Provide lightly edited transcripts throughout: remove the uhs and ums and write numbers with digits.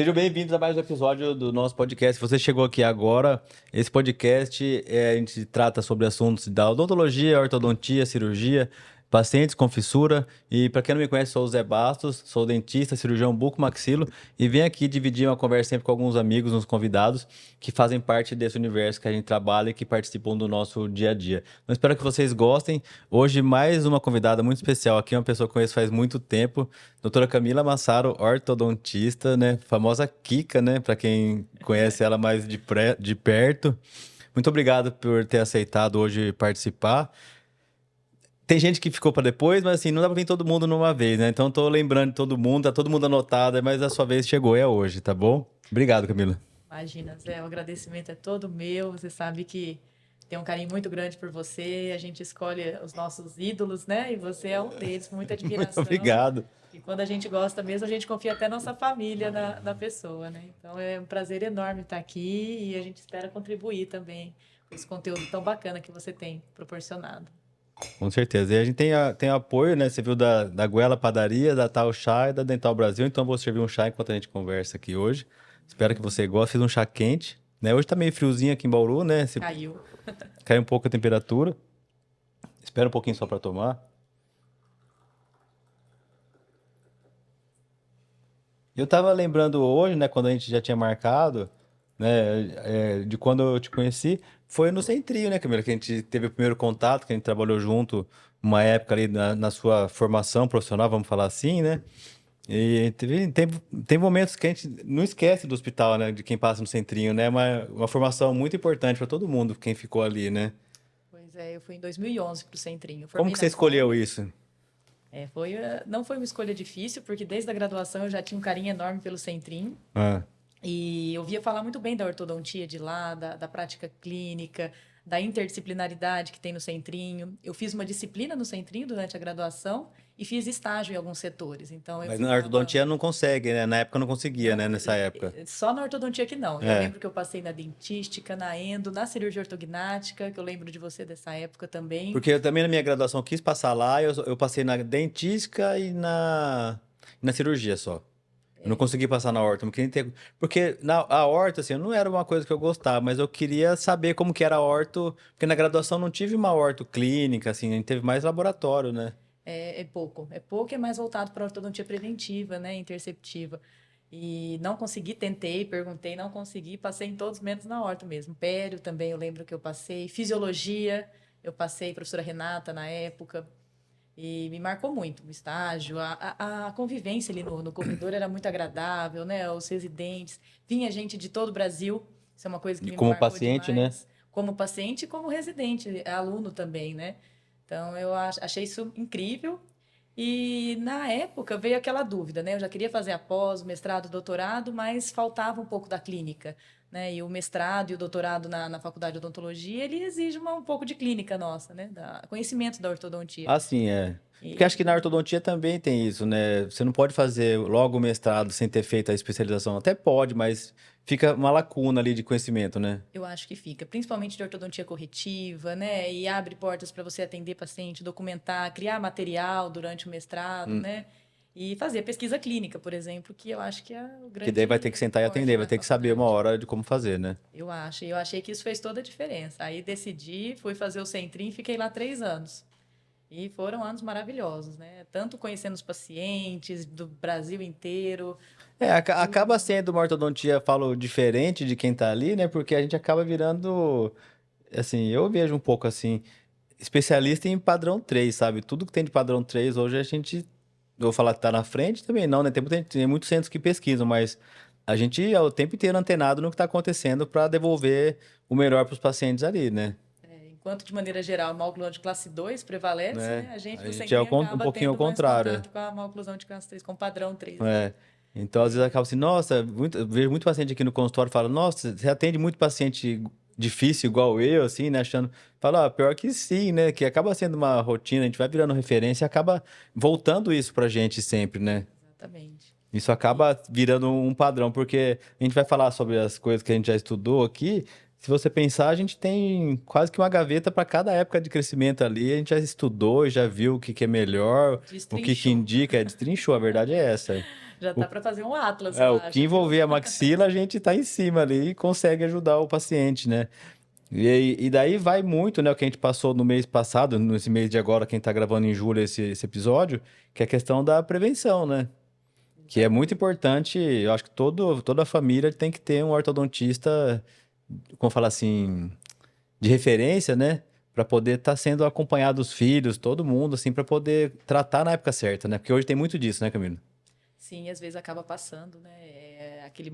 Sejam bem-vindos a mais um episódio do nosso podcast. Se você chegou aqui agora, esse podcast a gente trata sobre assuntos da odontologia, ortodontia, cirurgia, pacientes com fissura. E para quem não me conhece, sou o Zé Bastos, sou dentista, cirurgião buco-maxilo e venho aqui dividir uma conversa sempre com alguns amigos, uns convidados que fazem parte desse universo que a gente trabalha e que participam do nosso dia a dia. Então, espero que vocês gostem. Hoje, mais uma convidada muito especial aqui, uma pessoa que eu conheço faz muito tempo, doutora Camila Massaro, ortodontista, né? Famosa Kika, né? Para quem conhece ela mais de perto. Muito obrigado por ter aceitado hoje participar. Tem gente que ficou para depois, mas assim, não dá para vir todo mundo numa vez, né? Então, tô lembrando de todo mundo, tá todo mundo anotado, mas a sua vez chegou, é hoje, tá bom? Obrigado, Camila. Imagina, Zé, o agradecimento é todo meu. Você sabe que tem um carinho muito grande por você. A gente escolhe os nossos ídolos, né? E você é um deles, com muita Muito admiração. obrigado. E quando a gente gosta mesmo, a gente confia até nossa família na pessoa, né? Então é um prazer enorme estar aqui e a gente espera contribuir também com esse conteúdo tão bacana que você tem proporcionado. Com certeza. E a gente tem apoio, né? Você viu da Goela Padaria, da Tal Chá e da Dental Brasil. Então, eu vou servir um chá enquanto a gente conversa aqui hoje. Espero que você goste. Fiz um chá quente, né? Hoje tá meio friozinho aqui em Bauru, né? Caiu. Caiu um pouco a temperatura. Espera um pouquinho só para tomar. Eu tava lembrando hoje, né? Quando a gente já tinha marcado, né? De quando eu te conheci. Foi no Centrinho, né, Camila? Que a gente teve o primeiro contato, que a gente trabalhou junto uma época ali na sua formação profissional, vamos falar assim, né? E tem momentos que a gente não esquece do hospital, né? De quem passa no Centrinho, né? Uma formação muito importante para todo mundo, quem ficou ali, né? Pois é, eu fui em 2011 para o Centrinho. Como Formei que na você escolheu Kombi. isso? Não foi uma escolha difícil, porque desde a graduação eu já tinha um carinho enorme pelo Centrinho. Ah, E eu via falar muito bem da ortodontia de lá, da prática clínica, da interdisciplinaridade que tem no Centrinho. Eu fiz uma disciplina no Centrinho durante a graduação e fiz estágio em alguns setores. Então eu mas na ficava. ortodontia não consegue, né? Na época não conseguia, né? Não, Nessa época. só na ortodontia que não. Eu É. lembro que eu passei na dentística, na endo, na cirurgia ortognática, que eu lembro de você dessa época também. Porque eu também na minha graduação quis passar lá, eu passei na dentística e na cirurgia só. Eu não consegui passar na horta, não queria ter... Porque a horta, assim, não era uma coisa que eu gostava, mas eu queria saber como que era a horto, porque na graduação não tive uma horto clínica, assim, a gente teve mais laboratório, né? É pouco e é mais voltado para a ortodontia preventiva, né, interceptiva. E não consegui, tentei, perguntei, não consegui, passei em todos, menos na horta mesmo. Pério também, eu lembro que eu passei. Fisiologia, eu passei, professora Renata na época. E me marcou muito o estágio, a convivência ali no corredor era muito agradável, né? Os residentes, vinha gente de todo o Brasil, isso é uma coisa que E me como marcou paciente, né? demais, como paciente e como residente, aluno também, né? Então eu achei isso incrível. E na época veio aquela dúvida, né? Eu já queria fazer a pós, mestrado, doutorado, mas faltava um pouco da clínica, né? E o mestrado e o doutorado na faculdade de odontologia, ele exige um pouco de clínica nossa, né? Conhecimento da ortodontia. Assim, é. Porque acho que na E ortodontia também tem isso, né? Você não pode fazer logo o mestrado sem ter feito a especialização. Até pode, mas fica uma lacuna ali de conhecimento, né? eu acho que fica, principalmente de ortodontia corretiva, né? E abre portas para você atender paciente, documentar, criar material durante o mestrado, né? E fazer pesquisa clínica, por exemplo, que eu acho que é o Que daí vai ter grande que sentar e forte atender, vai da ter que saber uma faculdade. hora de como fazer, né? Eu acho. E eu achei que isso fez toda a diferença. Aí decidi, fui fazer o Centrim e fiquei lá 3 anos. E foram anos maravilhosos, né? Tanto conhecendo os pacientes do Brasil inteiro. É, acaba sendo uma ortodontia, falo, diferente de quem tá ali, né? Porque a gente acaba virando, assim, eu vejo um pouco assim, especialista em padrão 3, sabe? Tudo que tem de padrão 3 hoje a gente, eu vou falar que tá na frente também não, né? Tem muitos centros que pesquisam, mas a gente é o tempo inteiro antenado no que tá acontecendo para devolver o melhor para os pacientes ali, né? Enquanto, de maneira geral, a mal oclusão de classe 2 prevalece, Né? né? A gente A no gente é Centrim um acaba pouquinho ao tendo mais contrário. É. contato com a mal oclusão de classe 3, com o padrão 3, né? É. Então, às vezes, acaba assim, nossa, eu vejo muito paciente aqui no consultório e fala, nossa, você atende muito paciente difícil igual eu, assim, né? Achando, fala, pior que sim, né? Que acaba sendo uma rotina, a gente vai virando referência e acaba voltando isso pra gente sempre, né? Exatamente. Isso E acaba virando um padrão, porque a gente vai falar sobre as coisas que a gente já estudou aqui. Se você pensar, a gente tem quase que uma gaveta para cada época de crescimento ali. A gente já estudou, já viu o que que é melhor, o que destrinchou. indica, destrinchou, a verdade é essa. Já tá para fazer um atlas, É, eu o que acho, viu? envolver a maxila, a gente tá em cima ali e consegue ajudar o paciente, né? E daí vai muito, né, o que a gente passou no mês passado, nesse mês de agora, quem tá gravando em julho esse episódio, que é a questão da prevenção, né? Que é muito Exatamente. importante, eu acho que toda a família tem que ter um ortodontista, como falar assim, de referência, né? Para poder estar sendo acompanhado os filhos, todo mundo, assim, para poder tratar na época certa, né? Porque hoje tem muito disso, né, Camilo? Sim, às vezes acaba passando, né?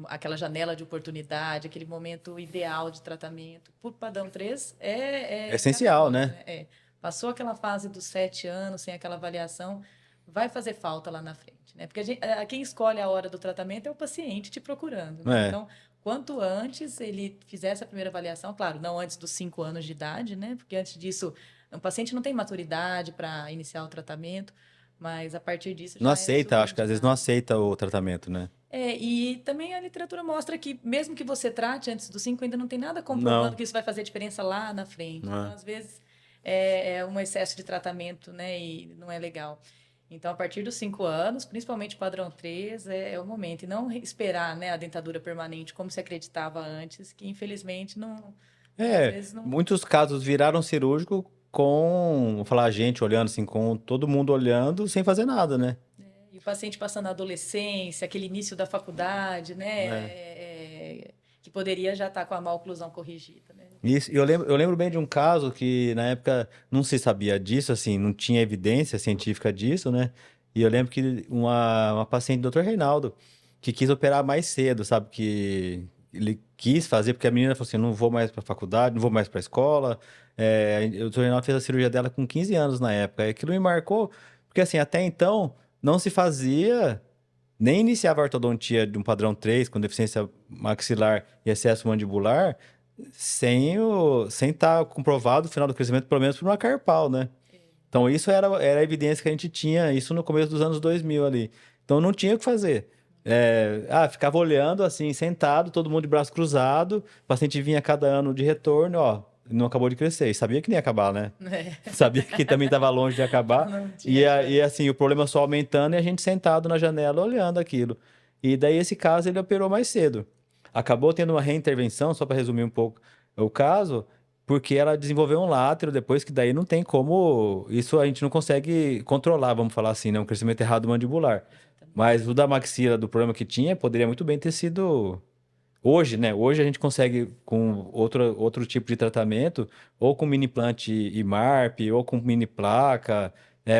Aquela janela de oportunidade, aquele momento ideal de tratamento. Por padrão 3 É é essencial, agora, né? né? Passou aquela fase dos 7 anos, sem aquela avaliação, vai fazer falta lá na frente, né? Porque quem escolhe a hora do tratamento é o paciente te procurando, né? É. Então, quanto antes ele fizer essa primeira avaliação, claro, não antes dos 5 anos de idade, né? Porque antes disso, o paciente não tem maturidade para iniciar o tratamento, mas a partir disso Não já é aceita, super acho que às vezes não indicado. aceita o tratamento, né? E também a literatura mostra que, mesmo que você trate antes dos 5, ainda não tem nada comprovando Não. que isso vai fazer diferença lá na frente. Não Então, é. às vezes, é um excesso de tratamento, né? E não é legal. Então, a partir dos 5 anos, principalmente padrão 3, é o momento. E não esperar, né, a dentadura permanente como se acreditava antes, que infelizmente não, né, às É, vezes não. muitos casos viraram cirúrgico com, vou falar, a gente olhando assim, com todo mundo olhando sem fazer nada, né? E o paciente passando a adolescência, aquele início da faculdade, né? É. Que poderia já estar com a maloclusão corrigida, né? Isso, e eu lembro bem de um caso que na época não se sabia disso, assim, não tinha evidência científica disso, né? E eu lembro que uma paciente do Dr. Reinaldo, que quis operar mais cedo, sabe? Que ele quis fazer, porque a menina falou assim: não vou mais para faculdade, não vou mais para escola. O Dr. Reinaldo fez a cirurgia dela com 15 anos na época. E aquilo me marcou, porque assim, até então não se fazia. Nem iniciava a ortodontia de um padrão 3 com deficiência maxilar e excesso mandibular, sem estar comprovado o final do crescimento, pelo menos por uma carpal, né? Então, isso era a evidência que a gente tinha, isso no começo dos anos 2000 ali. Então, não tinha o que fazer. Ficava olhando assim, sentado, todo mundo de braço cruzado, o paciente vinha a cada ano de retorno, ó, não acabou de crescer. E sabia que nem ia acabar, né? Sabia que também estava longe de acabar. Não E, tinha a- e chance. assim, o problema só aumentando e a gente sentado na janela olhando aquilo. E daí, esse caso, ele operou mais cedo. Acabou tendo uma reintervenção, só para resumir um pouco o caso, porque ela desenvolveu um látero depois que daí não tem como. Isso a gente não consegue controlar, vamos falar assim, né? Um crescimento errado mandibular. Exatamente. Mas o da maxila, do problema que tinha, poderia muito bem ter sido. Hoje, né? Hoje a gente consegue, com outro tipo de tratamento, ou com mini implante IMARP, ou com mini placa,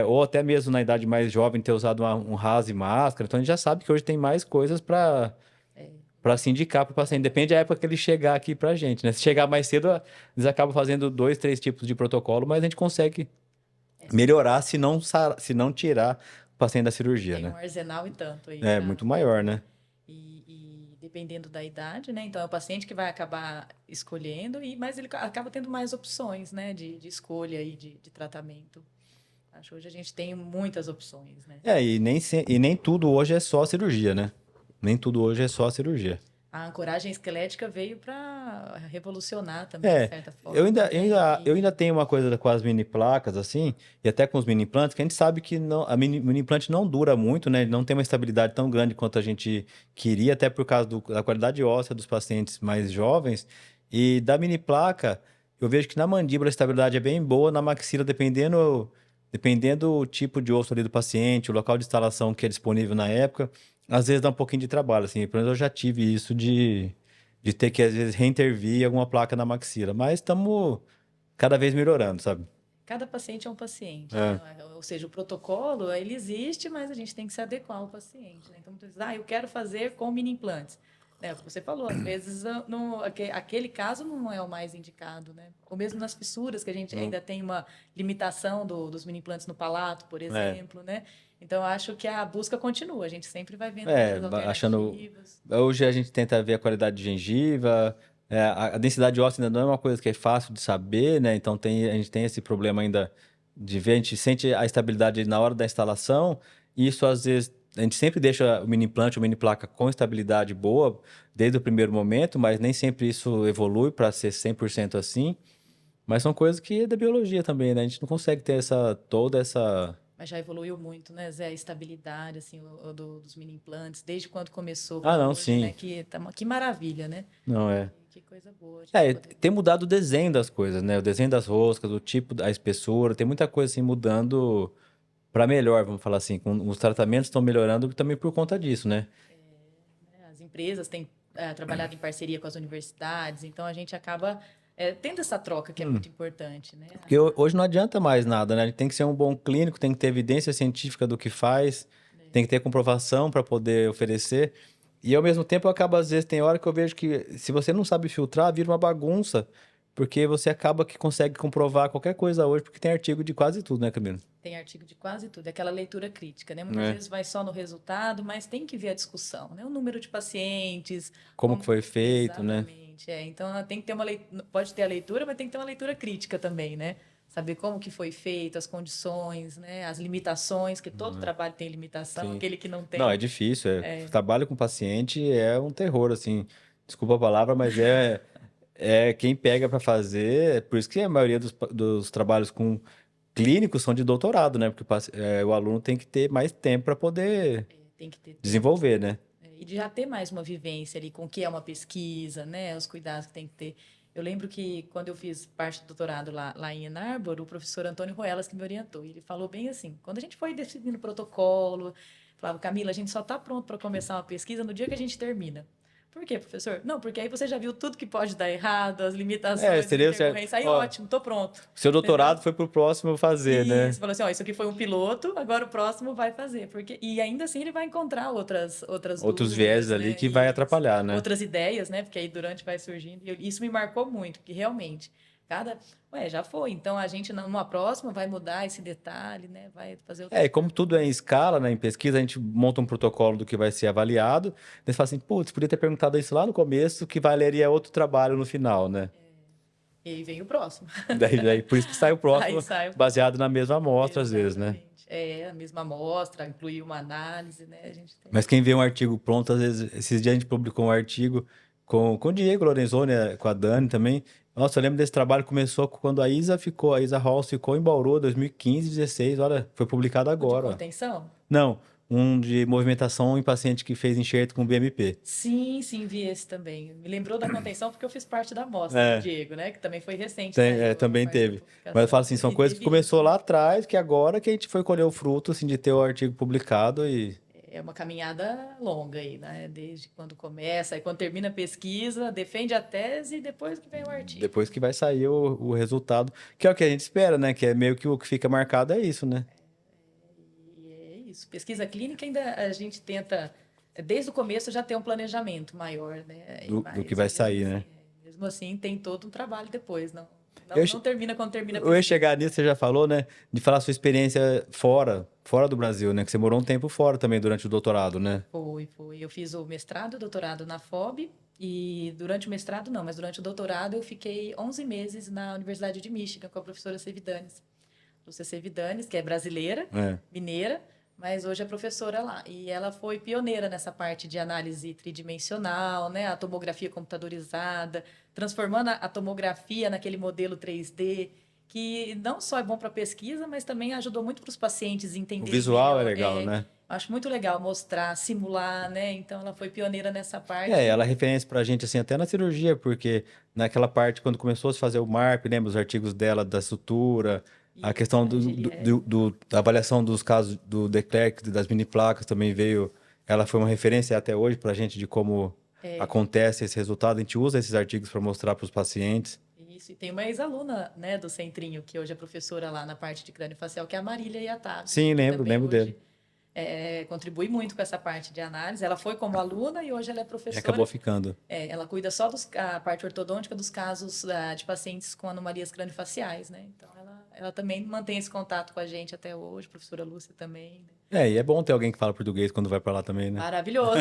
ou até mesmo na idade mais jovem ter usado um RAS e máscara. Então a gente já sabe que hoje tem mais coisas É, para se indicar para o paciente. Depende da época que ele chegar aqui para a gente, né? Se chegar mais cedo, eles acabam fazendo 2, 3 tipos de protocolo, mas a gente consegue melhorar se não tirar o paciente da cirurgia, tem né? um arsenal e tanto aí É para. muito maior, né? E dependendo da idade, né? Então é o paciente que vai acabar escolhendo, mas ele acaba tendo mais opções, né? De escolha e de tratamento. Acho que hoje a gente tem muitas opções, né? E nem tudo hoje é só cirurgia, né? Nem tudo hoje é só cirurgia. A ancoragem esquelética veio para revolucionar também, de É, certa eu forma, ainda, eu né? ainda, eu ainda tenho uma coisa com as mini placas, assim, e até com os mini implantes, que a gente sabe que não, mini implante não dura muito, né? Não tem uma estabilidade tão grande quanto a gente queria, até por causa da qualidade óssea dos pacientes mais jovens. E da mini placa, eu vejo que na mandíbula a estabilidade é bem boa, na maxila, dependendo o tipo de osso ali do paciente, o local de instalação que é disponível na época, às vezes dá um pouquinho de trabalho, assim. Pelo menos eu já tive isso de ter que, às vezes, reintervir alguma placa na maxila. Mas estamos cada vez melhorando, sabe? Cada paciente é um paciente, É. né? Ou seja, o protocolo, ele existe, mas a gente tem que se adequar ao paciente, né? Então, muitas vezes, eu quero fazer com mini implantes. É, o que você falou, às vezes aquele caso não é o mais indicado, né? Ou mesmo nas fissuras, que a gente Não. ainda tem uma limitação dos mini implantes no palato, por É. exemplo, né? Então, eu acho que a busca continua, a gente sempre vai vendo É, outras achando. alternativas. Hoje a gente tenta ver a qualidade de gengiva, a densidade óssea ainda não é uma coisa que é fácil de saber, né? Então a gente tem esse problema ainda de ver, a gente sente a estabilidade na hora da instalação, e isso às vezes. A gente sempre deixa o mini implante ou mini placa com estabilidade boa desde o primeiro momento, mas nem sempre isso evolui para ser 100% assim. Mas são coisas que é da biologia também, né? A gente não consegue ter toda essa Mas já evoluiu muito, né, Zé? A estabilidade, assim, dos mini implantes, desde quando começou Ah, para não, hoje, né? sim. Que maravilha, né? Não é. Que coisa boa a gente É, poder tem ver. mudado o desenho das coisas, né? O desenho das roscas, o tipo, a espessura, tem muita coisa assim mudando para melhor, vamos falar assim. Os tratamentos estão melhorando também por conta disso, né? Né? As empresas têm trabalhado em parceria com as universidades, então a gente acaba tendo essa troca que é muito importante, né? Porque hoje não adianta mais nada, né? A gente tem que ser um bom clínico, tem que ter evidência científica do que faz, tem que ter comprovação para poder oferecer. E ao mesmo tempo, acaba, às vezes, tem hora que eu vejo que se você não sabe filtrar, vira uma bagunça, porque você acaba que consegue comprovar qualquer coisa hoje, porque tem artigo de quase tudo, né, Camila? Tem artigo de quase tudo, é aquela leitura crítica, né? Muitas É. vezes vai só no resultado, mas tem que ver a discussão, né? O número de pacientes, Como que foi feito, né? exatamente. Então, ela tem que ter uma leitura, pode ter a leitura, mas tem que ter uma leitura crítica também, né? Saber como que foi feito, as condições, né? As limitações, que todo trabalho tem limitação, Sim. aquele que não Não, é tem. difícil. Trabalho com paciente é um terror, assim. Desculpa a palavra, mas é quem pega para fazer. Por isso que a maioria dos trabalhos com clínicos são de doutorado, né? Porque o aluno tem que ter mais tempo para poder Tem que ter tempo. desenvolver, né? E de já ter mais uma vivência ali com o que é uma pesquisa, né? Os cuidados que tem que ter. Eu lembro que quando eu fiz parte do doutorado lá em Ann Arbor, o professor Antônio Ruelas que me orientou. E ele falou bem assim, quando a gente foi definindo o protocolo, falava, Camila, a gente só está pronto para começar uma pesquisa no dia que a gente termina. Por quê, professor? Não, porque aí você já viu tudo que pode dar errado, as limitações, as Seria certo. intercorrências. Aí, Ó, ótimo, tô pronto. seu Entendeu? doutorado foi pro próximo fazer, né? Isso, falou assim, ó, isso aqui foi um piloto, agora o próximo vai fazer, porque e ainda assim ele vai encontrar outras Outros vieses dúvidas, ali né? que vai Isso, atrapalhar, né? outras ideias, né? Porque aí durante vai surgindo. E isso me marcou muito, porque realmente já foi. Então a gente numa próxima vai mudar esse detalhe, né? Vai fazer E outras como tudo é em perguntas. escala, né, em pesquisa, a gente monta um protocolo do que vai ser avaliado. Daí você fala assim, putz, podia ter perguntado isso lá no começo, que valeria outro trabalho no final, né? E aí vem o próximo. Daí por isso que sai o Aí próximo, sai o próximo. baseado na mesma amostra, às vezes, né? Exatamente. É a mesma amostra, incluir uma análise, né? A gente tem. Mas quem vê um artigo pronto, às vezes, esses dias a gente publicou um artigo com o Diego Lorenzoni, com a Dani também. Nossa, eu lembro desse trabalho, começou quando a Isa Halls ficou em Bauru, 2015, 16, olha, foi publicado O de agora, ó. contenção? Não, um de movimentação em paciente que fez enxerto com BMP. Sim, sim, vi esse também. Me lembrou da contenção porque eu fiz parte da amostra do É, Diego, né? Que também foi recente, saiu a também parte da teve. Mas eu publicação. falo assim, são E coisas que teve isso, começou né? lá atrás, que agora que a gente foi colher o fruto, assim, de ter o artigo publicado e É uma caminhada longa aí, né? Desde quando começa, aí quando termina a pesquisa, defende a tese e depois que vem o artigo. depois que vai sair o resultado, que é o que a gente espera, né? Que é meio que o que fica marcado é isso, né? E é isso. Pesquisa clínica ainda a gente tenta, desde o começo, já ter um planejamento maior, né? Do que Mas vai sair, né? mesmo assim tem todo um trabalho depois, não, Eu, não, não termina quando termina a eu ia pesquisa. chegar nisso, você já falou, né? De falar a sua experiência fora do Brasil, né? Que você morou um tempo fora também durante o doutorado, né? Foi. Eu fiz o mestrado e o doutorado na FOB, e durante o mestrado não, mas durante o doutorado eu fiquei 11 meses na Universidade de Michigan com a professora Sevidanes. Lúcia Sevidanes, que é brasileira, É. mineira, mas hoje é professora lá. E ela foi pioneira nessa parte de análise tridimensional, né? A tomografia computadorizada, transformando a tomografia naquele modelo 3D, que não só é bom para pesquisa, mas também ajudou muito para os pacientes O entenderem visual é melhor. legal, né? Acho muito legal mostrar, simular, né? Então ela foi pioneira nessa Ela é parte. referência pra gente, assim, até na cirurgia, porque naquela parte, quando começou a se fazer o MARP, lembra os artigos dela da sutura, a E questão a Giliele. da avaliação dos casos do De Klerk, das mini placas também veio, ela foi uma referência até hoje pra gente de como acontece esse resultado. A gente usa esses artigos para mostrar para os pacientes. Isso, e tem uma ex-aluna, né, do Centrinho, que hoje é professora lá na parte de crâniofacial, que é a Marília Iatabe, Sim, que também lembro dele. hoje contribui muito com essa parte de análise. Ela foi como aluna e hoje ela é E acabou professora. ficando. Ela cuida só a parte ortodôntica dos casos de pacientes com anomalias crâniofaciais, né? Então, ela também mantém esse contato com a gente até hoje, a professora Lúcia também, né? E é bom ter alguém que fala português quando vai para lá também, né? Maravilhoso.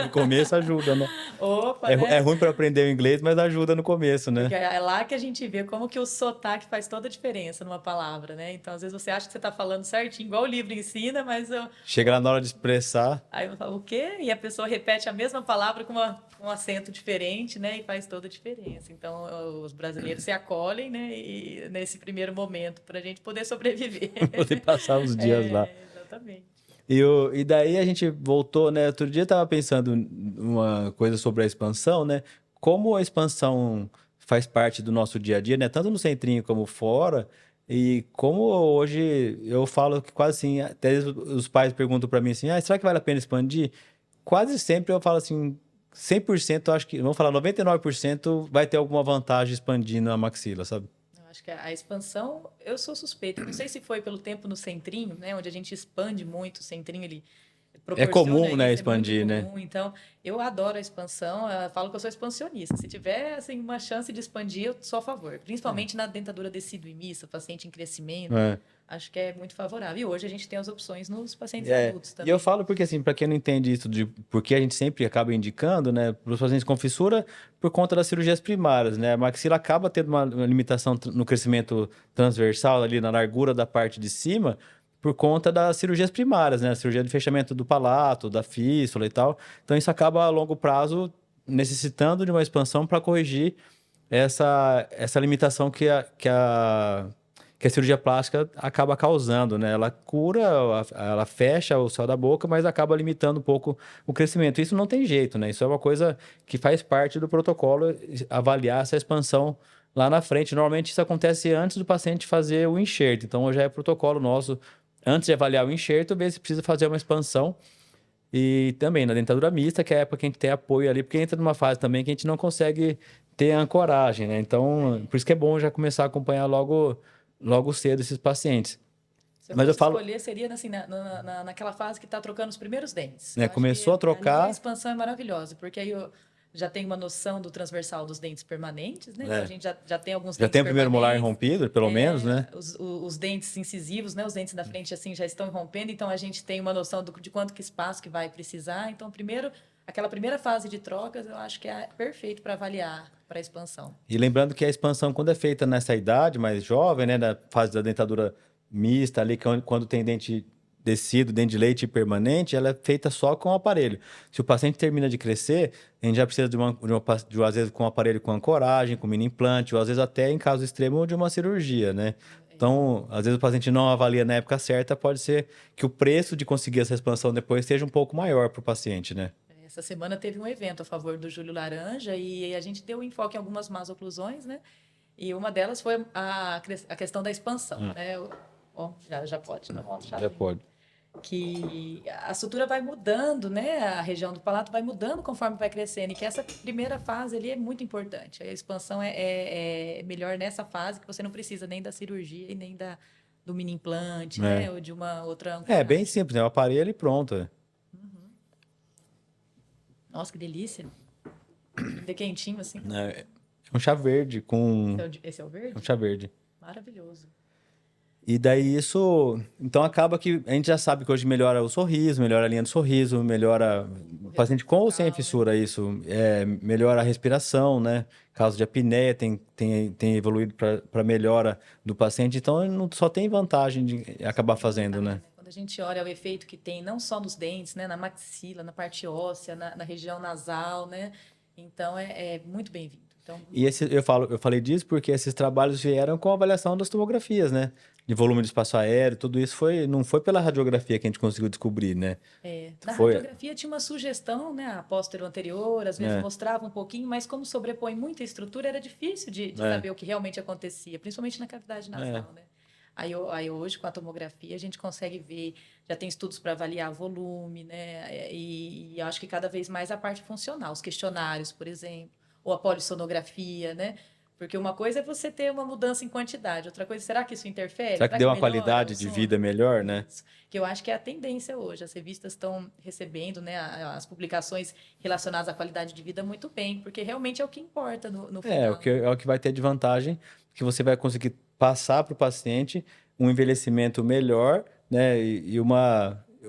No começo ajuda, né? Opa, É né? ruim para aprender o inglês, mas ajuda no começo, né? Porque é lá que a gente vê como que o sotaque faz toda a diferença numa palavra, né? Então, às vezes você acha que você está falando certinho, igual o livro ensina, mas Chega lá na hora de expressar. aí eu falo o quê? E a pessoa repete a mesma palavra com um acento diferente, né? E faz toda a diferença. Então, os brasileiros se acolhem, né? E nesse primeiro momento, para a gente poder sobreviver. Poder passar os dias lá. Exatamente. E daí a gente voltou, né? Outro dia eu tava pensando uma coisa sobre a expansão, né? Como a expansão faz parte do nosso dia a dia, né? Tanto no centrinho como fora. E como hoje eu falo que quase assim, até os pais perguntam para mim assim, será que vale a pena expandir? Quase sempre eu falo assim, 100%, eu acho que, vamos falar 99% vai ter alguma vantagem expandindo a maxila, sabe? Eu acho que a expansão, eu sou suspeita. Não sei se foi pelo tempo no centrinho, né? Onde a gente expande muito, o centrinho ele É proporciona comum, né, isso, é muito expandir, né? comum. Então, eu adoro a expansão, eu falo que eu sou expansionista. Se tiver, assim, uma chance de expandir, eu sou a favor. Principalmente na dentadura decídua e mista, paciente em crescimento, É. acho que é muito favorável. E hoje a gente tem as opções nos pacientes É, adultos e eu também. falo porque, assim, para quem não entende isso de porque a gente sempre acaba indicando, né, para os pacientes com fissura, por conta das cirurgias primárias, né, a maxila acaba tendo uma limitação no crescimento transversal, ali na largura da parte de cima, por conta das cirurgias primárias, né, a cirurgia de fechamento do palato, da fístula e tal. Então, isso acaba a longo prazo necessitando de uma expansão para corrigir essa limitação que a cirurgia plástica acaba causando, né? Ela cura, ela fecha o céu da boca, mas acaba limitando um pouco o crescimento. Isso não tem jeito, né? Isso é uma coisa que faz parte do protocolo, avaliar essa expansão lá na frente. Normalmente isso acontece antes do paciente fazer o enxerto. Então já é protocolo nosso, antes de avaliar o enxerto, ver se precisa fazer uma expansão. E também na dentadura mista, que é a época que a gente tem apoio ali, porque entra numa fase também que a gente não consegue ter ancoragem, né? Então, por isso que é bom já começar a acompanhar logo cedo esses pacientes. Se eu Mas eu fosse falo, escolher, seria assim, naquela fase que está trocando os primeiros dentes. né? Eu acho Começou a que ali a trocar, expansão é maravilhosa, porque aí eu já tenho uma noção do transversal dos dentes permanentes, né? Então a né? gente já tem alguns Já dentes tem o primeiro molar permanentes. rompido, pelo menos, né? Os dentes incisivos, né? Os dentes da frente assim já estão rompendo, então a gente tem uma noção de quanto que espaço que vai precisar. Então, primeiro, aquela primeira fase de trocas, eu acho que é perfeito para avaliar para a expansão. E lembrando que a expansão, quando é feita nessa idade mais jovem, né, na fase da dentadura mista, ali, quando tem dente descido, dente de leite permanente, ela é feita só com o aparelho. Se o paciente termina de crescer, a gente já precisa às vezes, com um aparelho com ancoragem, com mini implante, ou às vezes até, em caso extremo, de uma cirurgia, né? Então, às vezes o paciente não avalia na época certa, pode ser que o preço de conseguir essa expansão depois seja um pouco maior para o paciente, né? Essa semana teve um evento a favor do Júlio Laranja e a gente deu enfoque em algumas más oclusões, né? E uma delas foi a questão da expansão, né? Ó, já pode, não, ó, Já pode. que a sutura vai mudando, né? A região do palato vai mudando conforme vai crescendo, e que essa primeira fase ali é muito importante. A expansão é melhor nessa fase, que você não precisa nem da cirurgia e nem do mini implante, né? É. Ou de uma outra É bem ancoragem. simples, né? O aparelho e pronto. Nossa, que delícia! Ainda quentinho assim. É um chá verde com. Esse é o É um verde? chá verde. Maravilhoso. E daí isso. Então acaba que a gente já sabe que hoje melhora o sorriso, melhora a linha do sorriso, melhora. O O paciente retorno com ou sem bucal, né? fissura, isso. Melhora a respiração, né? Caso de apneia, tem evoluído para melhora do paciente. Então não, só tem vantagem de acabar Tem fazendo, vantagem, né? né? Quando a gente olha o efeito que tem, não só nos dentes, né? Na maxila, na parte óssea, na região nasal, né? Então, é muito bem-vindo. Então, E eu falei disso porque esses trabalhos vieram com a avaliação das tomografias, né? De volume de espaço aéreo, tudo isso não foi pela radiografia que a gente conseguiu descobrir, né? na Foi, radiografia tinha uma sugestão, né? A póstero anterior, às vezes é, mostrava um pouquinho, mas como sobrepõe muita estrutura, era difícil de é, saber o que realmente acontecia, principalmente na cavidade é. nasal, né? Aí hoje, com a tomografia, a gente consegue ver, já tem estudos para avaliar volume, né? E acho que cada vez mais a parte funcional, os questionários, por exemplo, ou a polissonografia, né? Porque uma coisa é você ter uma mudança em quantidade, outra coisa, será que isso interfere? Será que Será deu que uma melhora o qualidade de vida sono? melhor, né? Isso. Que eu acho que é a tendência hoje. As revistas estão recebendo, né, as publicações relacionadas à qualidade de vida muito bem, porque realmente é o que importa no final, né? É o que vai ter de vantagem, que você vai conseguir passar para o paciente um envelhecimento melhor, né?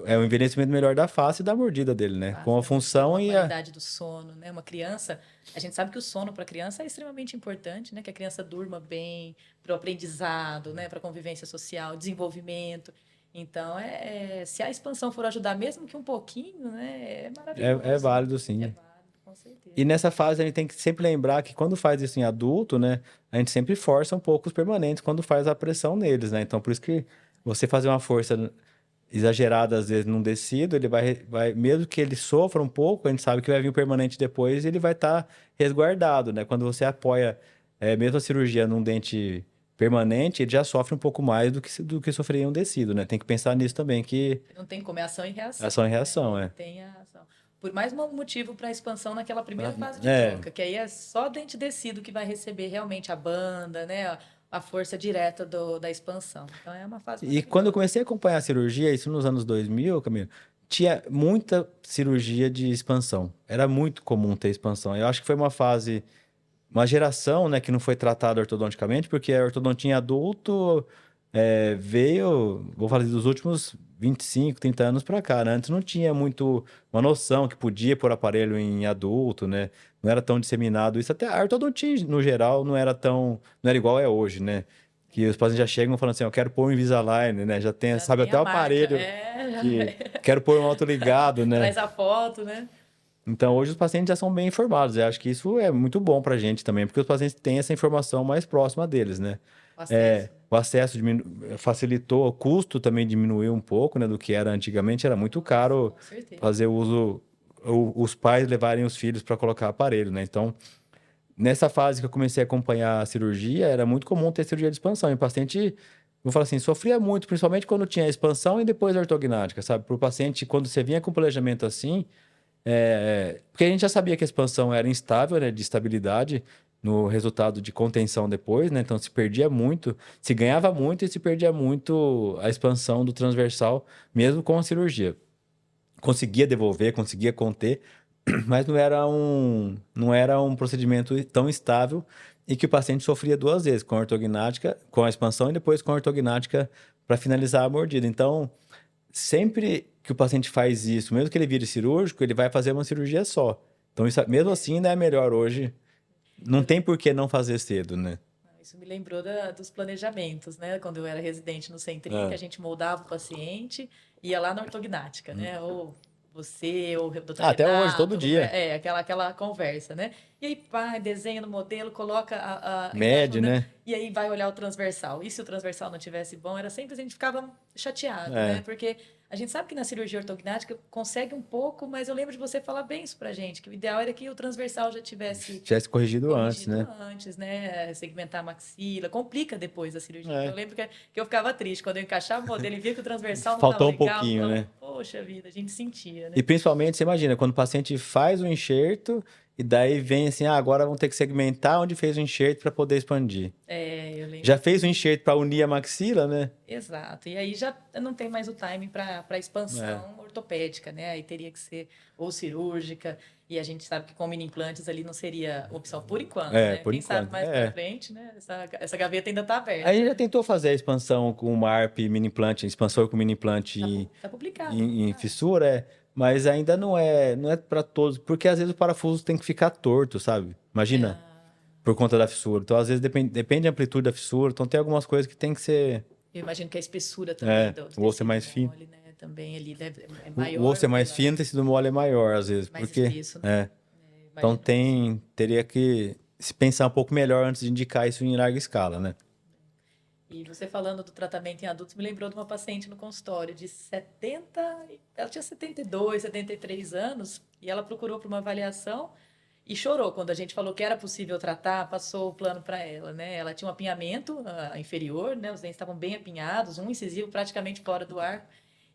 é o envelhecimento melhor da face e da mordida dele, né? Com a função e a qualidade do sono, né? Uma criança, a gente sabe que o sono para a criança é extremamente importante, né? Que a criança durma bem para o aprendizado, né? Para a convivência social, desenvolvimento. Então, se a expansão for ajudar, mesmo que um pouquinho, né? É maravilhoso. é válido, É sim. válido, com certeza. E nessa fase a gente tem que sempre lembrar que quando faz isso em adulto, né, a gente sempre força um pouco os permanentes quando faz a pressão neles, né? Então por isso que você fazer uma força exagerada às vezes num tecido, ele vai mesmo que ele sofra um pouco, a gente sabe que vai vir um permanente depois e ele vai estar resguardado, né? Quando você apoia mesmo a cirurgia num dente permanente, ele já sofre um pouco mais do que sofreria um tecido, né? Tem que pensar nisso também, que Não tem como, é ação e reação. ação e Né? reação, é. Tem a ação. Por mais um motivo para a expansão naquela primeira fase de É, troca, que aí é só dente descido que vai receber realmente a banda, né? A força direta da expansão. Então é uma fase e quando eu maravilhosa. comecei a acompanhar a cirurgia, isso nos anos 2000, Camilo, tinha muita cirurgia de expansão. Era muito comum ter expansão. Eu acho que foi uma fase, uma geração, né, que não foi tratada ortodonticamente, porque a ortodontia em adulto veio, vou falar dos últimos 25, 30 anos para cá, né? Antes não tinha muito uma noção que podia pôr aparelho em adulto, né? Não era tão disseminado isso. Até a ortodontia, no geral, não era igual é hoje, né? Que os pacientes já chegam falando assim, eu quero pôr um Invisalign, né? Já tem, Já sabe tem até a o marca. aparelho que quero pôr um autoligado, né? Traz a foto, né? Então, hoje os pacientes já são bem informados. Eu acho que isso é muito bom para a gente também, porque os pacientes têm essa informação mais próxima deles, né? O acesso. O acesso facilitou, o custo também diminuiu um pouco, né, do que era antigamente. Era muito caro Com certeza. fazer o uso, os pais levarem os filhos para colocar aparelho, né? Então, nessa fase que eu comecei a acompanhar a cirurgia, era muito comum ter cirurgia de expansão. E o paciente, vou falar assim, sofria muito, principalmente quando tinha a expansão e depois a ortognática, sabe? Para o paciente, quando você vinha com planejamento assim, porque a gente já sabia que a expansão era instável, né, de estabilidade no resultado de contenção depois, né? Então se perdia muito, se ganhava muito e se perdia muito a expansão do transversal, mesmo com a cirurgia. Conseguia devolver, conseguia conter, mas não era um procedimento tão estável e que o paciente sofria duas vezes, com a ortognática, com a expansão e depois com a ortognática para finalizar a mordida. Então, sempre que o paciente faz isso, mesmo que ele vire cirúrgico, ele vai fazer uma cirurgia só. Então, isso, mesmo assim, ainda é melhor hoje. Não tem por que não fazer cedo, né? Isso me lembrou dos planejamentos, né? Quando eu era residente no Centrinho, que a É. gente moldava o paciente, ia lá na ortognática, né? Ou você, ou o doutor Até hoje, todo Renato, dia. aquela conversa, né? E aí, pá, desenha no modelo, coloca encaixa Médio, no modelo, né? e aí vai olhar o transversal. E se o transversal não tivesse bom, era sempre a gente ficava chateado, né? É. Porque a gente sabe que na cirurgia ortognática consegue um pouco, mas eu lembro de você falar bem isso pra gente, que o ideal era que o transversal já tivesse Tivesse corrigido antes, corrigido né? antes, né? Segmentar a maxila, complica depois a cirurgia. É. Então, eu lembro que eu ficava triste quando eu encaixava o modelo e via que o transversal não estava Faltou um legal. Eu pouquinho, falava, né? poxa vida, a gente sentia, E né? principalmente, você imagina, quando o paciente faz o enxerto e daí vem assim, agora vamos ter que segmentar onde fez o enxerto para poder expandir. Eu lembro. Já fez o enxerto para unir a maxila, né? Exato. E aí já não tem mais o time para É. expansão ortopédica, né? Aí teria que ser ou cirúrgica. E a gente sabe que com mini implantes ali não seria opção por enquanto, né? Por Quem sabe enquanto. mais para frente, né? Essa gaveta ainda está A aberta, gente já né? tentou fazer a expansão com uma ARP mini implant, expansor com mini implant Tá publicado. em fissura, mas ainda não é para todos, porque às vezes o parafuso tem que ficar torto, sabe? Imagina, Ah, por conta da fissura. Então, às vezes depende da amplitude da fissura, então tem algumas coisas que tem que ser, eu imagino que a espessura também do o osso é tecido mais fino. mole, né? Também ali é O maior osso é mais fino, o tecido mole é maior, às vezes, mais porque, espesso, né? então Imagino que sim. teria que se pensar um pouco melhor antes de indicar isso em larga escala, né? E você falando do tratamento em adultos me lembrou de uma paciente no consultório de 70, ela tinha 72, 73 anos e ela procurou para uma avaliação e chorou quando a gente falou que era possível tratar, passou o plano para ela, né? Ela tinha um apinhamento inferior, né? Os dentes estavam bem apinhados, um incisivo praticamente fora do arco.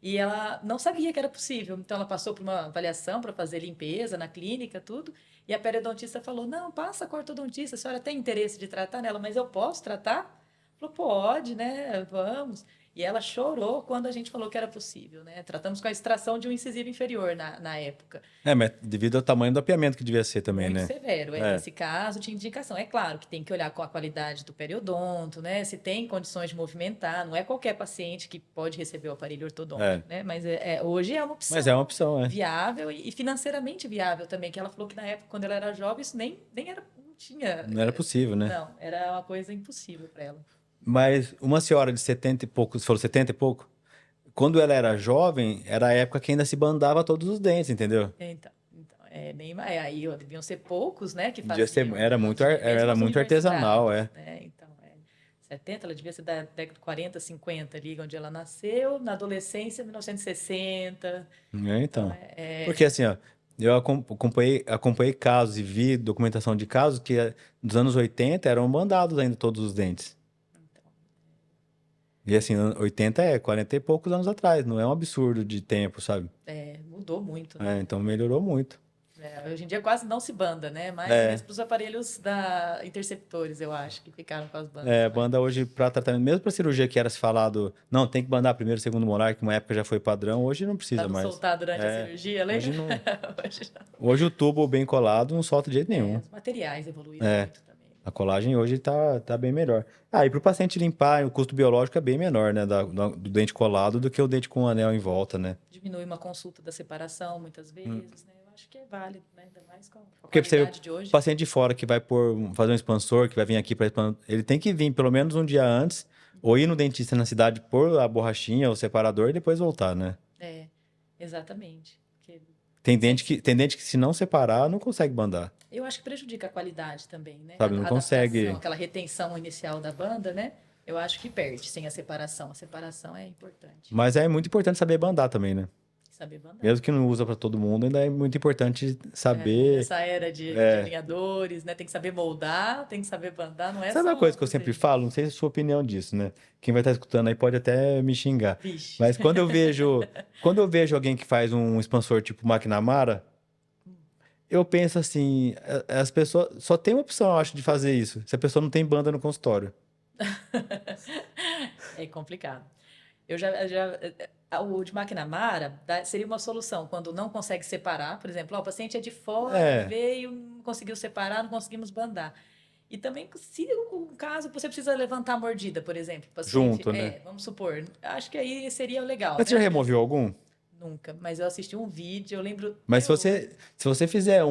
E ela não sabia que era possível. Então ela passou por uma avaliação para fazer limpeza na clínica, tudo. E a periodontista falou: "Não, passa com a ortodontista, a senhora tem interesse de tratar nela, mas eu posso tratar?" Falou: "Pode, né? Vamos." E ela chorou quando a gente falou que era possível, né? Tratamos com a extração de um incisivo inferior na época. Mas devido ao tamanho do apiamento que devia ser também, Muito né? severo. Nesse caso, tinha indicação. É claro que tem que olhar com a qualidade do periodonto, né? Se tem condições de movimentar. Não é qualquer paciente que pode receber o aparelho ortodôntico, né? Mas hoje é uma opção. Mas é uma opção, viável e financeiramente viável também. Que ela falou que na época, quando ela era jovem, isso nem era, não tinha. Não era possível, né? Não, era uma coisa impossível para ela. Mas uma senhora de 70 e pouco, você falou 70 e pouco? Quando ela era jovem, era a época que ainda se bandava todos os dentes, entendeu? Então bem, aí deviam ser poucos, né, que Devia faziam. ser, era muito artesanal, né? Então, 70, ela devia ser da década de 40, 50 ali, onde ela nasceu, na adolescência, 1960. Então, porque assim, ó, eu acompanhei casos e vi documentação de casos que nos anos 80 eram bandados ainda todos os dentes. E assim, 80 é 40 e poucos anos atrás, não é um absurdo de tempo, sabe? Mudou muito, né? Então melhorou muito. Hoje em dia quase não se banda, né? Mas para os aparelhos interceptores, eu acho, que ficaram com as bandas. Banda hoje para tratamento, mesmo para cirurgia que era se falado, não, tem que bandar primeiro, segundo molar, que uma época já foi padrão, hoje não precisa mais. Soltar durante a cirurgia, lembra? Hoje não. Hoje o tubo bem colado não solta de jeito nenhum. Os materiais evoluíram muito também. A colagem hoje tá bem melhor. E para o paciente limpar, o custo biológico é bem menor, né, do dente colado do que o dente com o anel em volta, né? Diminui uma consulta da separação, muitas vezes, né? Eu acho que é válido, né? Ainda mais com a Porque qualidade de hoje. O paciente de fora que vai fazer um expansor, que vai vir aqui para ele tem que vir pelo menos um dia antes, ou ir no dentista na cidade pôr a borrachinha, o separador e depois voltar, né? Exatamente. Tem dente que se não separar, não consegue bandar. Eu acho que prejudica a qualidade também, né? Sabe, não consegue. Aquela retenção inicial da banda, né? Eu acho que perde sem a separação. A separação é importante. Mas é muito importante saber bandar também, né? Saber bandar. Mesmo que não usa para todo mundo, ainda é muito importante saber. Essa era de alinhadores, né? Tem que saber moldar, tem que saber bandar, não é Sabe só uma coisa que eu sempre falo? Não sei se é a sua opinião disso, né? Quem vai estar escutando aí pode até me xingar. Vixe. Mas quando eu vejo alguém que faz um expansor tipo McNamara, eu penso assim, as pessoas só tem uma opção, eu acho, de fazer isso. Se a pessoa não tem banda no consultório. É complicado. O de McNamara seria uma solução quando não consegue separar, por exemplo, o paciente é de fora, veio, não conseguiu separar, não conseguimos bandar. E também, se o caso você precisa levantar a mordida, por exemplo, paciente, junto, né? Vamos supor, acho que aí seria legal. Mas você já removeu algum? Nunca, mas eu assisti um vídeo, eu lembro. Mas se você fizer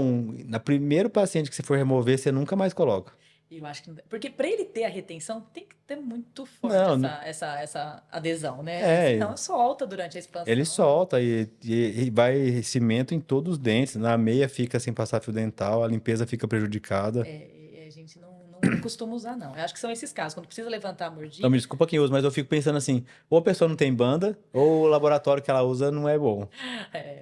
na primeiro paciente que você for remover, você nunca mais coloca. Eu acho que porque para ele ter a retenção tem que ter muito forte essa adesão, né? Senão solta durante a expansão. Ele solta e vai cimento em todos os dentes. Na meia fica sem passar fio dental, a limpeza fica prejudicada. A gente não costuma usar, não. Eu acho que são esses casos, quando precisa levantar a mordida. Então, me desculpa quem usa, mas eu fico pensando assim, ou a pessoa não tem banda, ou o laboratório que ela usa não é bom.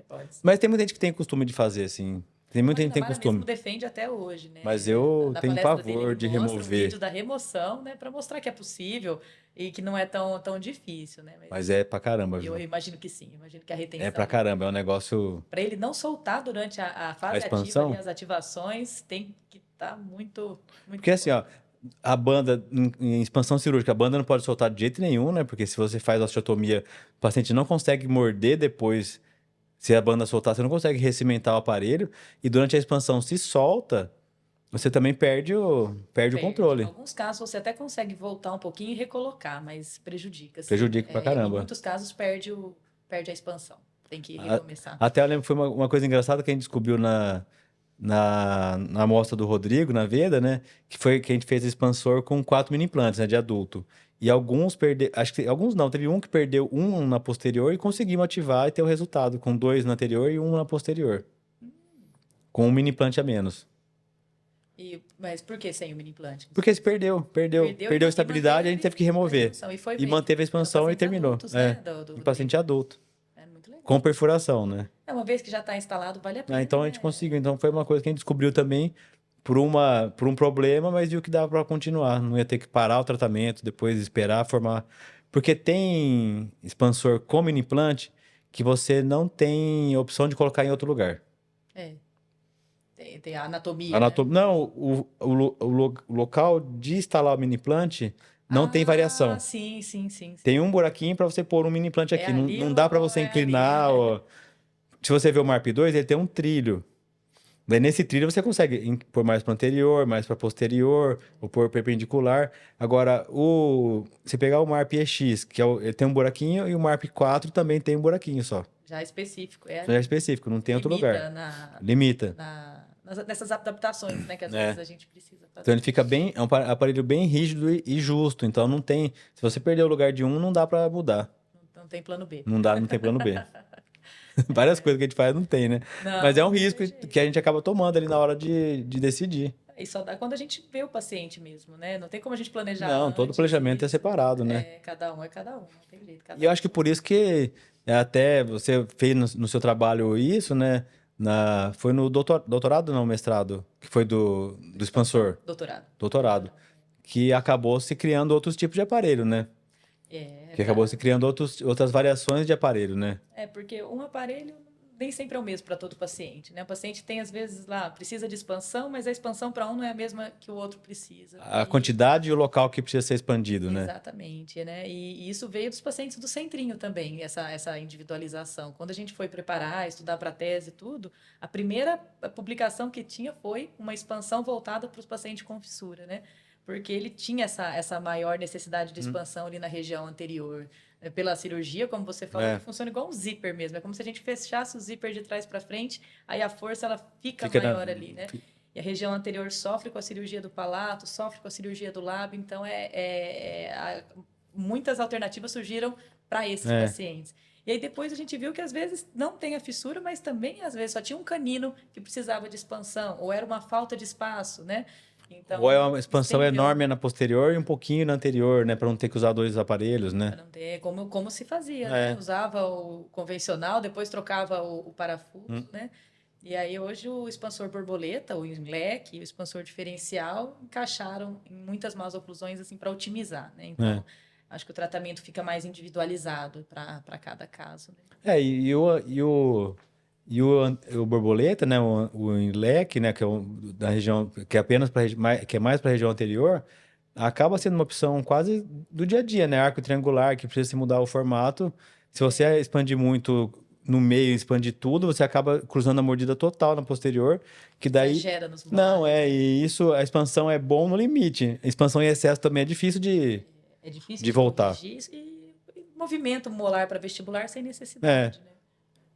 Pode ser. Mas tem muita gente que tem costume de fazer, assim. Tem muita gente que tem costume. Mesmo defende até hoje, né? Mas eu tenho pavor de remover. Um vídeo da remoção, né? Para mostrar que é possível e que não é tão difícil, né? Mas é pra caramba, viu? Eu imagino que sim. Imagino que a retenção... É pra caramba, é um negócio... Para ele não soltar durante a fase ativa e as ativações, tem que estar muito Porque assim, ó, a banda, em expansão cirúrgica, a banda não pode soltar de jeito nenhum, né? Porque se você faz osteotomia, o paciente não consegue morder depois. Se a banda soltar, você não consegue recimentar o aparelho. E durante a expansão, se solta, você também perde o controle. Em alguns casos, você até consegue voltar um pouquinho e recolocar, mas prejudica. Prejudica pra caramba. Em muitos casos, perde a expansão. Tem que recomeçar. Até eu lembro que foi uma coisa engraçada que a gente descobriu na amostra do Rodrigo, na Veda, né? Que foi que a gente fez expansor com 4 mini implantes, né? De adulto. E alguns perderam, acho que alguns não, teve um que perdeu um na posterior e conseguimos ativar e ter o resultado, com 2 na anterior e 1 na posterior. Com um mini implante a menos. Mas por que sem o mini implante? Porque se perdeu a estabilidade, a gente teve que remover. E manteve a expansão e terminou. Adultos, né? Do paciente adulto. Muito legal. Com perfuração, né? Uma vez que já está instalado, vale a pena. Então a gente conseguiu. Então foi uma coisa que a gente descobriu também por um problema, mas viu que dava para continuar. Não ia ter que parar o tratamento, depois esperar formar. Porque tem expansor com mini implante que você não tem opção de colocar em outro lugar. Tem a anatomia. Não, o local de instalar o mini implante, não tem variação. Sim, sim, sim. Tem um buraquinho para você pôr um mini implante aqui. Não, Ali não dá para você inclinar. Se você ver o MARP 2, ele tem um trilho. Daí nesse trilho você consegue pôr mais para anterior, mais para posterior, ou pôr perpendicular. Agora, você pegar o MARP EX, que ele tem um buraquinho, e o MARP 4 também tem um buraquinho só. Já é específico. Já é específico, não tem outro lugar. Limita. Nessas adaptações, né, que às vezes a gente precisa fazer. Então ele fica bem, é um aparelho bem rígido e justo. Então não tem, se você perder o lugar de um, não dá para mudar. Não tem plano B. Não tem plano B. Várias coisas que a gente faz não tem, né? Não, mas é um risco que a gente acaba tomando ali na hora de decidir. E só dá quando a gente vê o paciente mesmo, né? Não tem como a gente planejar. Não, todo planejamento é separado, né? Cada um é cada um, não tem jeito. E eu acho que por isso que até você fez no seu trabalho isso, né? Foi no doutorado, não, mestrado, que foi do expansor. Doutorado. Que acabou se criando outros tipos de aparelho, né? Que acabou se criando outras variações de aparelho, né? Porque um aparelho nem sempre é o mesmo para todo paciente, né? O paciente tem, às vezes, precisa de expansão, mas a expansão para um não é a mesma que o outro precisa. A quantidade e o local que precisa ser expandido, né? Exatamente, né? E isso veio dos pacientes do centrinho também, essa individualização. Quando a gente foi preparar, estudar para a tese e tudo, a primeira publicação que tinha foi uma expansão voltada para os pacientes com fissura, né? Porque ele tinha essa maior necessidade de expansão ali na região anterior. Pela cirurgia, como você falou, ele funciona igual um zíper mesmo. É como se a gente fechasse o zíper de trás para frente, aí a força ela fica maior ali, né? E a região anterior sofre com a cirurgia do palato, sofre com a cirurgia do lábio, então muitas alternativas surgiram para esses pacientes. E aí depois a gente viu que às vezes não tem a fissura, mas também às vezes só tinha um canino que precisava de expansão, ou era uma falta de espaço, né? Então, ou é uma expansão enorme na posterior e um pouquinho na anterior, né? Para não ter que usar dois aparelhos, né? Para não ter, como se fazia, né? Usava o convencional, depois trocava o parafuso, né? E aí hoje o expansor borboleta, o leque, o expansor diferencial encaixaram em muitas más oclusões assim para otimizar, né? Então, acho que o tratamento fica mais individualizado para cada caso. Né? O borboleta, né, o leque, né, que é da região, que é apenas que é mais para a região anterior, acaba sendo uma opção quase do dia a dia, né, arco triangular que precisa se mudar o formato. Se você expandir muito no meio, expandir tudo, você acaba cruzando a mordida total na posterior, que daí exagera nos molares, não e isso a expansão é bom no limite. A expansão em excesso também é difícil de voltar. E movimento molar para vestibular sem necessidade, né?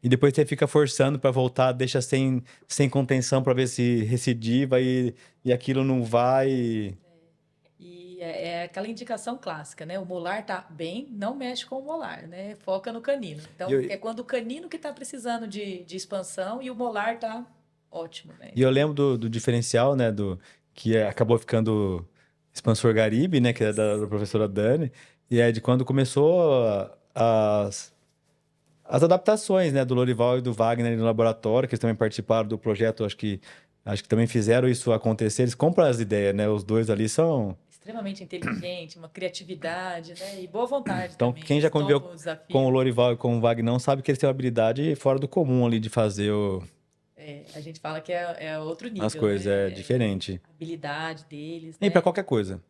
E depois você fica forçando para voltar, deixa sem contenção para ver se recidiva e aquilo não vai. E é aquela indicação clássica, né? O molar tá bem, não mexe com o molar, né? Foca no canino. Então, é quando o canino que está precisando de expansão e o molar tá ótimo, né? E eu lembro do diferencial, né? Que acabou ficando expansor Garibe, né? Que é da professora Dani. E é de quando começou as adaptações, né, do Lorival e do Wagner no laboratório, que eles também participaram do projeto, acho que também fizeram isso acontecer. Eles compram as ideias, né? Os dois ali são extremamente inteligente, uma criatividade, né? E boa vontade então, também. Quem já conviveu com o Lorival e com o Wagner sabe que eles têm uma habilidade fora do comum ali de fazer a gente fala que é outro nível. As coisas, né? diferente. A habilidade deles, E para qualquer coisa.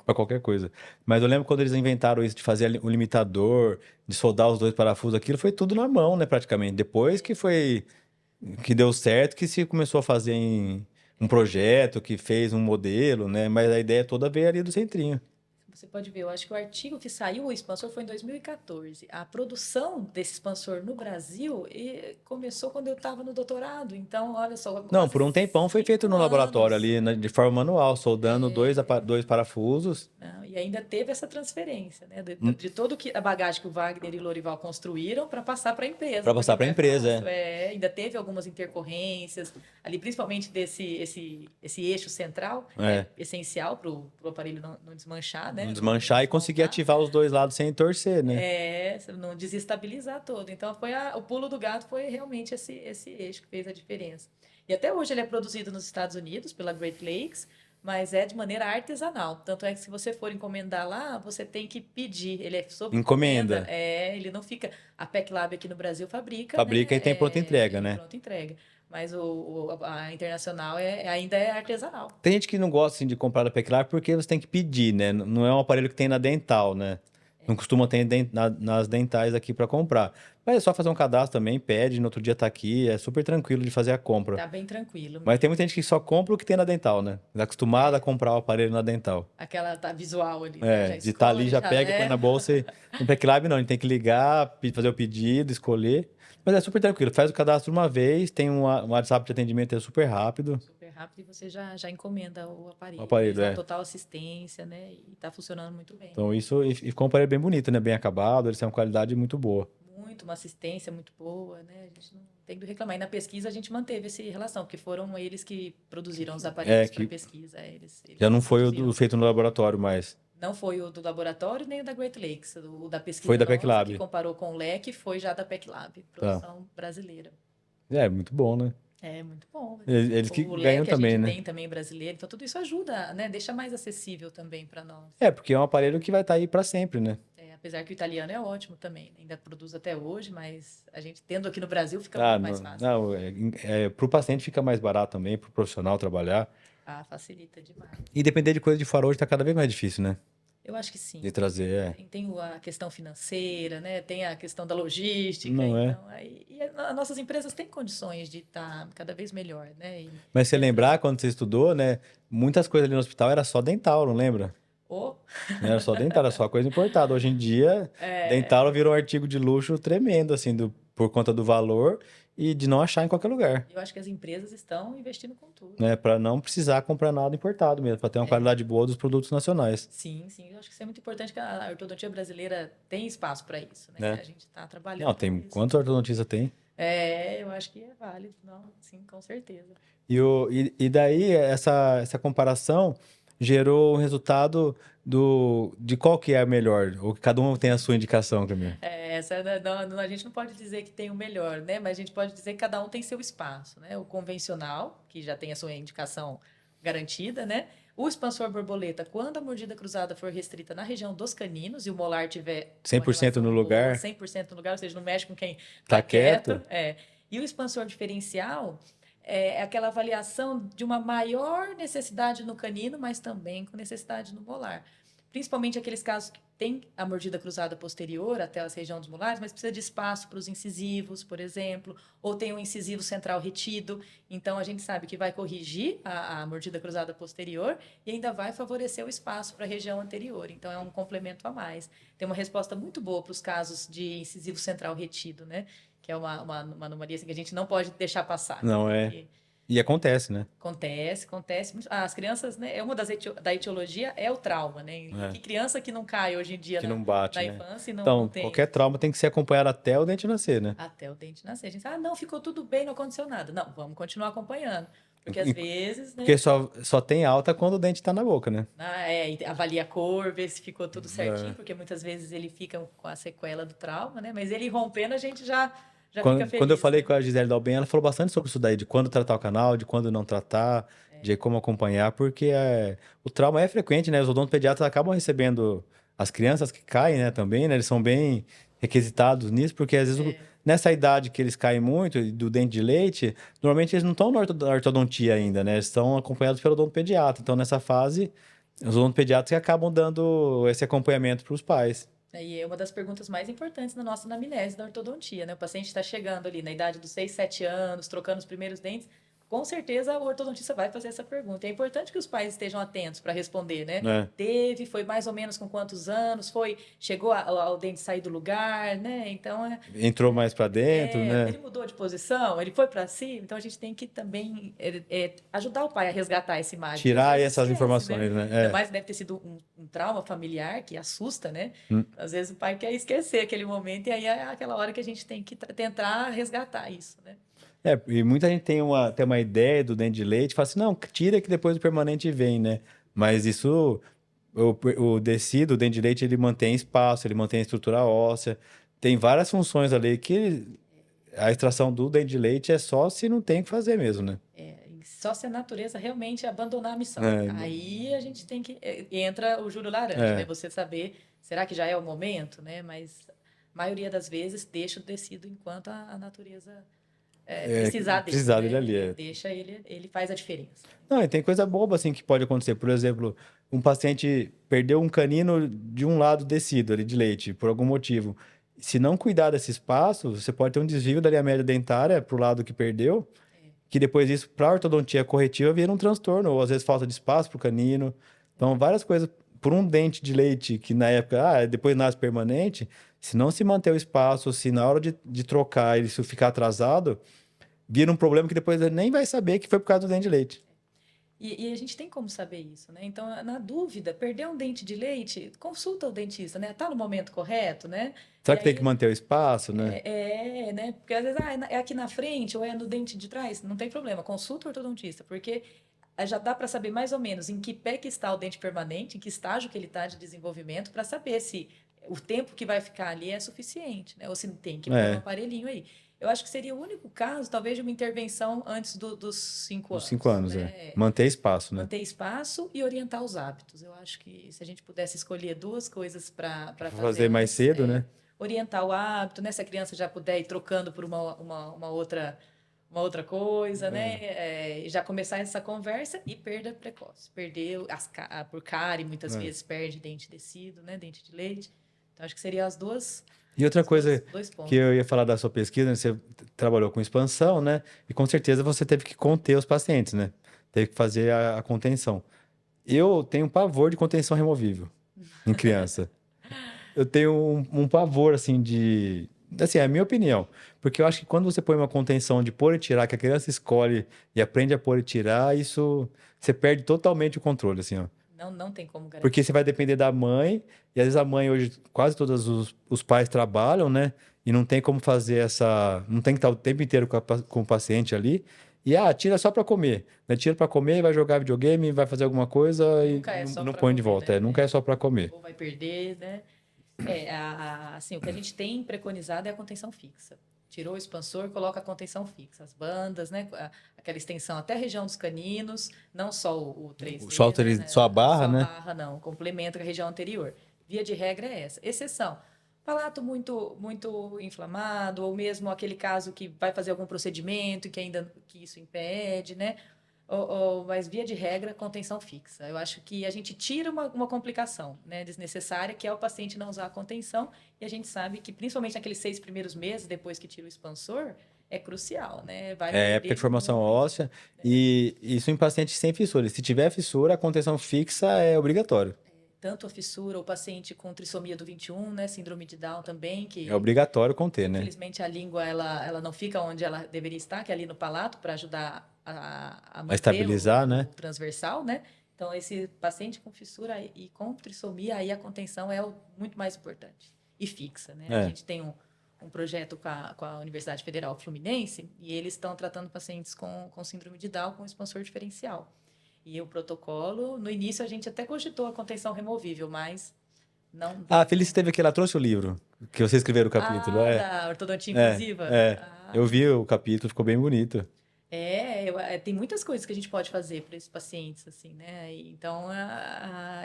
Para qualquer coisa. Mas eu lembro quando eles inventaram isso de fazer o limitador, de soldar os dois parafusos, aquilo foi tudo na mão, né, praticamente. Depois que deu certo, que se começou a fazer em um projeto, que fez um modelo, né? Mas a ideia toda veio ali do centrinho. Você pode ver, eu acho que o artigo que saiu, o expansor, foi em 2014. A produção desse expansor no Brasil começou quando eu estava no doutorado. Então, olha só... Não, por um tempão foi feito no laboratório ali, de forma manual, soldando dois parafusos. Não, e ainda teve essa transferência, né? De todo a bagagem que o Wagner e o Lorival construíram para passar para a empresa. Para passar para a empresa, ainda teve algumas intercorrências, ali principalmente esse eixo central, essencial para o aparelho não desmanchar, né? Não desmanchar e conseguir ativar os dois lados sem torcer, né? Não desestabilizar todo. Então, o pulo do gato foi realmente esse eixo que fez a diferença. E até hoje ele é produzido nos Estados Unidos pela Great Lakes, mas é de maneira artesanal. Tanto é que se você for encomendar lá, você tem que pedir. Ele é sob encomenda. Ele não fica... A PEC Lab aqui no Brasil fabrica, né? E tem pronta entrega, né? Pronta entrega. Mas a Internacional ainda é artesanal. Tem gente que não gosta assim, de comprar da Peclar porque você tem que pedir, né? Não é um aparelho que tem na Dental, né? Não costuma ter nas dentais aqui para comprar. Mas é só fazer um cadastro também, pede, no outro dia tá aqui, é super tranquilo de fazer a compra. Tá bem tranquilo Mas tem mesmo. muita gente que só compra o que tem na Dental, né? É acostumada a comprar o aparelho na Dental. Aquela tá visual ali, né? É, Já de estar ali, escolhe, já já pega, põe na leva. bolsa e... No Peclab não, a gente tem que ligar, fazer o pedido, escolher. Mas é super tranquilo, faz o cadastro uma vez, tem um WhatsApp de atendimento, é super rápido. Super rápido e você já encomenda o O aparelho. Eles aparelho, dão é. total assistência, né? E tá funcionando muito bem. Então isso, e ficou um aparelho bem bonito, né? Bem acabado, eles têm uma qualidade muito boa. Muito, uma assistência muito boa, né? A gente não tem do que reclamar. E na pesquisa a gente manteve essa relação, porque foram eles que produziram os É, aparelhos para que pesquisa. Eles já que não foi o produziram. feito no laboratório, mas Não foi o do laboratório nem o da Great Lakes. O da foi pesquisa da nossa, que Peclab. comparou com o LEC, foi já da PECLAB, Tá. produção brasileira. É, muito bom, né? É muito bom. Eles que O ganham leque a também, gente né? tem também brasileiro, então tudo isso ajuda, né? Deixa mais acessível também para nós. É, porque é um aparelho que vai estar aí para sempre, né? Apesar que o italiano é ótimo também, né? Ainda produz até hoje, mas a gente tendo aqui no Brasil fica Ah, muito mais não, fácil. não pro paciente fica mais barato também, pro profissional trabalhar. Ah, facilita demais. E depender de coisa de fora hoje tá cada vez mais difícil, né? Eu acho que De sim. trazer, Tem a questão financeira, né? Tem a questão da logística, Não é? então aí as nossas empresas têm condições de estar cada vez melhor, né? Mas você Entrando. lembrar, quando você estudou, né? Muitas coisas ali no hospital era só dental, não lembra? Ou Era só dental, era só coisa importada. Hoje em dia, dental virou um artigo de luxo tremendo, assim, por conta do valor e de não achar em qualquer lugar, eu acho que as empresas estão investindo com tudo. né? Para não precisar comprar nada importado mesmo, para ter uma qualidade boa dos produtos nacionais, Sim, sim. Eu acho que isso é muito importante que a ortodontia brasileira tem espaço para isso, né? né? A gente está trabalhando Não, para tem isso. quantos ortodontistas tem? Eu acho que é válido, não, sim, com certeza. E daí essa comparação gerou o resultado de qual que é a melhor, ou que cada um tem a sua indicação, Camila. A gente não pode dizer que tem o melhor, né? Mas a gente pode dizer que cada um tem seu espaço, né? O convencional, que já tem a sua indicação garantida, né? O expansor borboleta, quando a mordida cruzada for restrita na região dos caninos e o molar tiver uma 100% relação no boa, lugar, 100% no lugar, ou seja, não mexe com quem tá está quieto. quieto, E o expansor diferencial é aquela avaliação de uma maior necessidade no canino, mas também com necessidade no molar. Principalmente aqueles casos que tem a mordida cruzada posterior até a região dos molares, mas precisa de espaço para os incisivos, por exemplo, ou tem um incisivo central retido. Então, a gente sabe que vai corrigir a mordida cruzada posterior e ainda vai favorecer o espaço para a região anterior. Então, é um complemento a mais. Tem uma resposta muito boa para os casos de incisivo central retido, né? Que é uma anomalia assim, que a gente não pode deixar passar, né? não é. Porque E acontece, né? acontece. As crianças, né? É uma da etiologia é o trauma, né? E É, que criança que não cai hoje em dia que não bate, na né? infância e não Então, tem qualquer trauma tem que ser acompanhado até o dente nascer, né? até o dente nascer. A gente não, ficou tudo bem, não aconteceu nada. Não, vamos continuar acompanhando. Porque às vezes, Porque né? só tem alta quando o dente tá na boca, né? E avalia a cor, ver se ficou tudo certinho, É. porque muitas vezes ele fica com a sequela do trauma, né? Mas ele rompendo, a gente já fica Quando eu feliz, falei né? com a Gisele Dalben, ela falou bastante sobre isso daí, de quando tratar o canal, de quando não tratar, de como acompanhar, porque o trauma é frequente, né? Os odontopediatras acabam recebendo as crianças que caem, né, também, né? Eles são bem requisitados nisso, porque às vezes nessa idade que eles caem muito, do dente de leite, normalmente eles não estão na ortodontia ainda, né? Eles estão acompanhados pelo odontopediatra. Então, nessa fase, os odontopediatras que acabam dando esse acompanhamento para os pais. E é uma das perguntas mais importantes na nossa anamnese da ortodontia, né? O paciente está chegando ali na idade dos 6, 7 anos, trocando os primeiros dentes. Com certeza o ortodontista vai fazer essa pergunta. É importante que os pais estejam atentos para responder, né? É. Foi mais ou menos com quantos anos? Chegou ao dente sair do lugar, né? Então, Entrou mais para dentro, ele né? mudou de posição, ele foi para cima. Então, a gente tem que também ajudar o pai a resgatar essa imagem, que às Tirar vezes essas esquece, né? informações, Ainda né? mais deve ter sido um trauma familiar que assusta, né? Hum. Às vezes o pai quer esquecer aquele momento e aí é aquela hora que a gente tem que tentar resgatar isso, né? E muita gente tem uma ideia do dente de leite, fala assim, não, tira que depois o permanente vem, né? Mas isso, o tecido, o dente de leite, ele mantém espaço, ele mantém a estrutura óssea. Tem várias funções ali que a extração do dente de leite é só se não tem o que fazer mesmo, né? Só se a natureza realmente abandonar a missão. É, Aí a gente tem que... Entra o juro laranja, né? é. Você saber, será que já é o momento, né? Mas a maioria das vezes deixa o tecido enquanto a natureza precisar dele ali. Deixa ele faz a diferença. Não, e tem coisa boba assim que pode acontecer. Por exemplo, um paciente perdeu um canino de um lado descido ali de leite, por algum motivo. Se não cuidar desse espaço, você pode ter um desvio da linha média dentária para o lado que perdeu, que depois isso, para a ortodontia corretiva, vira um transtorno, ou às vezes falta de espaço para o canino. Então, várias coisas. Por um dente de leite que na época, depois nasce permanente, se não se manter o espaço, se na hora de trocar isso ficar atrasado, vira um problema que depois ele nem vai saber que foi por causa do dente de leite. E a gente tem como saber isso, né? Então, na dúvida, perder um dente de leite, consulta o dentista, né? Tá no momento correto, né? Será E que tem aí, que manter o espaço, né? né? Porque às vezes, é aqui na frente ou é no dente de trás, não tem problema, consulta o ortodontista, porque já dá para saber mais ou menos em que pé que está o dente permanente, em que estágio que ele está de desenvolvimento, para saber se o tempo que vai ficar ali é suficiente, né? Ou se tem que pôr um aparelhinho aí. Eu acho que seria o único caso, talvez, de uma intervenção antes dos 5 Dos anos. 5 anos, né? Manter espaço, né? Manter espaço e orientar os hábitos. Eu acho que se a gente pudesse escolher duas coisas para fazer mais cedo, né? Orientar o hábito, né? Se a criança já puder ir trocando por uma outra coisa, né? Já começar essa conversa e perda precoce. Perdeu por cárie, muitas vezes perde dente descido, né? Dente de leite. Então, acho que seriam as duas. E outra coisa dois pontos. que eu ia falar da sua pesquisa, né? Você trabalhou com expansão, né? E com certeza você teve que conter os pacientes, né? Teve que fazer a contenção. Eu tenho um pavor de contenção removível em criança. Eu tenho um pavor, assim, de... Assim, é a minha opinião. Porque eu acho que quando você põe uma contenção de pôr e tirar, que a criança escolhe e aprende a pôr e tirar, isso... Você perde totalmente o controle, assim, ó. Não tem como garantir. Porque você vai depender da mãe, e às vezes a mãe hoje, quase todos os pais trabalham, né? E não tem como fazer essa. Não tem que estar o tempo inteiro com o paciente ali. E tira só para comer. Né? Tira para comer, vai jogar videogame, vai fazer alguma coisa Nunca e não põe comer, de volta. Né? Nunca é só para comer. Ou vai perder, né? Assim, o que a gente tem preconizado é a contenção fixa. Tirou o expansor, coloca a contenção fixa. As bandas, né? Aquela extensão até a região dos caninos, não só o 3D, né? Só a barra, né? Só a barra, não. Complementa com a região anterior. Via de regra é essa. Exceção. Palato muito inflamado, ou mesmo aquele caso que vai fazer algum procedimento e que isso impede, né? Mas, via de regra, contenção fixa. Eu acho que a gente tira uma complicação, né, desnecessária, que é o paciente não usar a contenção, e a gente sabe que, principalmente naqueles 6 primeiros meses, depois que tira o expansor, é crucial, né? Vai época de formação óssea, e isso em paciente sem fissura. Se tiver fissura, a contenção fixa é obrigatório. Tanto a fissura, o paciente com trissomia do 21, né, síndrome de Down também, que... É obrigatório conter, né? Infelizmente, a língua, ela não fica onde ela deveria estar, que é ali no palato, para ajudar a manter estabilizar, né? o transversal, né? Então, esse paciente com fissura e com trissomia, aí a contenção é muito mais importante e fixa, né? A gente tem um projeto com a Universidade Federal Fluminense e eles estão tratando pacientes com síndrome de Down com expansor diferencial. E o protocolo, no início, a gente até cogitou a contenção removível, mas não... A Felice esteve aqui, ela trouxe o livro que você escreveu o capítulo. Da ortodontia inclusiva? Eu vi o capítulo, ficou bem bonito. Tem muitas coisas que a gente pode fazer para esses pacientes, assim, né? Então,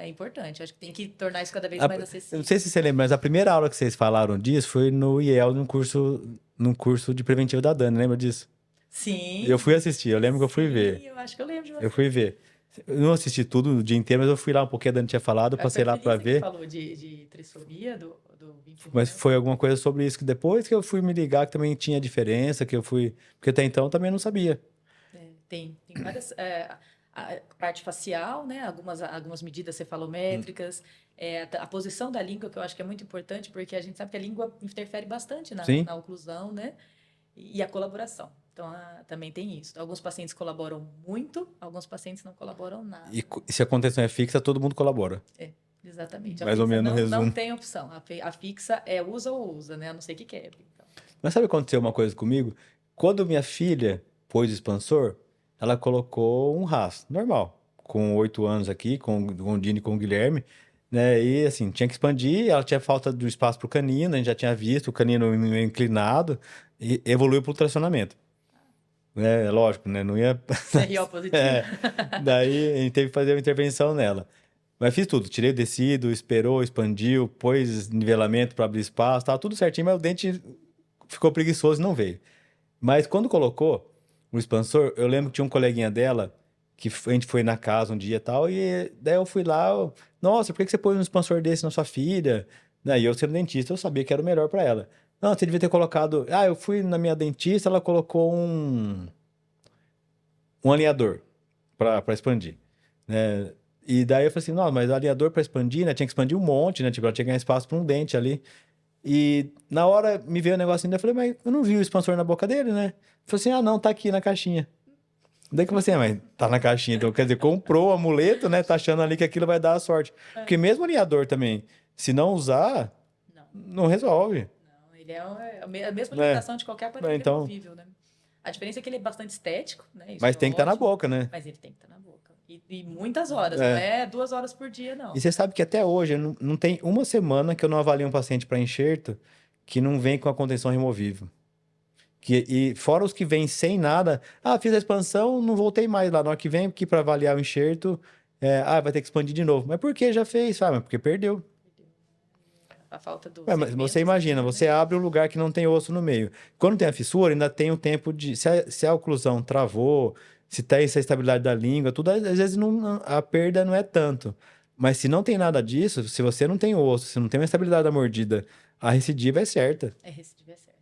é importante. Acho que tem que tornar isso cada vez mais acessível. Não sei se você lembra, mas a primeira aula que vocês falaram disso foi no IEL, num curso de preventivo da Dani, lembra disso? Sim. Eu fui assistir, eu lembro que eu fui ver. Eu acho que eu lembro de você. Eu fui ver. Eu não assisti tudo o dia inteiro, mas eu fui lá um pouquinho, a Dani tinha falado, eu passei lá para ver. Você falou de trissomia do 21. Mas foi alguma coisa sobre isso, que depois que eu fui me ligar que também tinha diferença, que eu fui... Porque até então eu também não sabia. Tem várias... a parte facial, né? Algumas medidas cefalométricas, a posição da língua, que eu acho que é muito importante, porque a gente sabe que a língua interfere bastante na oclusão, né? E a colaboração. Então, também tem isso. Alguns pacientes colaboram muito, alguns pacientes não colaboram nada. E se a contenção é fixa, todo mundo colabora. Exatamente. Mais ou menos no resumo. Não tem opção. A fixa é usa ou usa, né? A não ser que quebre. Então. Mas sabe o que aconteceu uma coisa comigo? Quando minha filha pôs o expansor, ela colocou um rastro, normal. Com 8 anos aqui, com o Dini e com o Guilherme, né? E assim, tinha que expandir, ela tinha falta do espaço para o canino, a gente já tinha visto o canino inclinado, e evoluiu para o tracionamento. Lógico, né? Não ia... CRO positivo. Daí a gente teve que fazer uma intervenção nela. Mas fiz tudo, tirei o tecido, esperou, expandiu, pôs nivelamento para abrir espaço, tava tudo certinho, mas o dente ficou preguiçoso e não veio. Mas quando colocou o expansor, eu lembro que tinha um coleguinha dela a gente foi na casa um dia e tal, e daí eu fui lá, nossa, por que você pôs um expansor desse na sua filha? Daí eu sendo dentista, eu sabia que era o melhor para ela. Não, você devia ter colocado. Ah, eu fui na minha dentista, ela colocou um alinhador para expandir, né? E daí eu falei assim, não, mas alinhador para expandir, né? Tinha que expandir um monte, né? Tipo, ela tinha que ganhar espaço para um dente ali. E na hora me veio o negocinho, daí eu falei, mas eu não vi o expansor na boca dele, né? Eu falei assim, ah, não, tá aqui na caixinha. Daí que você, mas tá na caixinha, então quer dizer, comprou o amuleto, né? Tá achando ali que aquilo vai dar a sorte. Porque mesmo o alinhador também, se não usar, Não, não resolve, não. Ele é a mesma né? limitação de qualquer aparelho Então, removível, né? A diferença é que ele é bastante estético, né? Isso mas é tem que estar na ótimo, boca, né? mas ele tem que estar na boca. E muitas horas, não É. é 2 horas por dia, E não. você sabe que até hoje não tem uma semana que eu não avalio um paciente para enxerto que não vem com a contenção removível. E fora os que vêm sem nada, ah, fiz a expansão, não voltei mais lá. Na hora que vem aqui para avaliar o enxerto, vai ter que expandir de novo. Mas por que já fez? Ah, mas porque perdeu. A falta do Ué, mas você segmento imagina, externo, né? você abre um lugar que não tem osso no meio. Quando tem a fissura, ainda tem o tempo de. Se a oclusão travou, se tem essa estabilidade da língua, tudo, às vezes a perda não é tanto. Mas se não tem nada disso, se você não tem osso, se não tem uma estabilidade da mordida, a recidiva é certa. É recidiva é certa.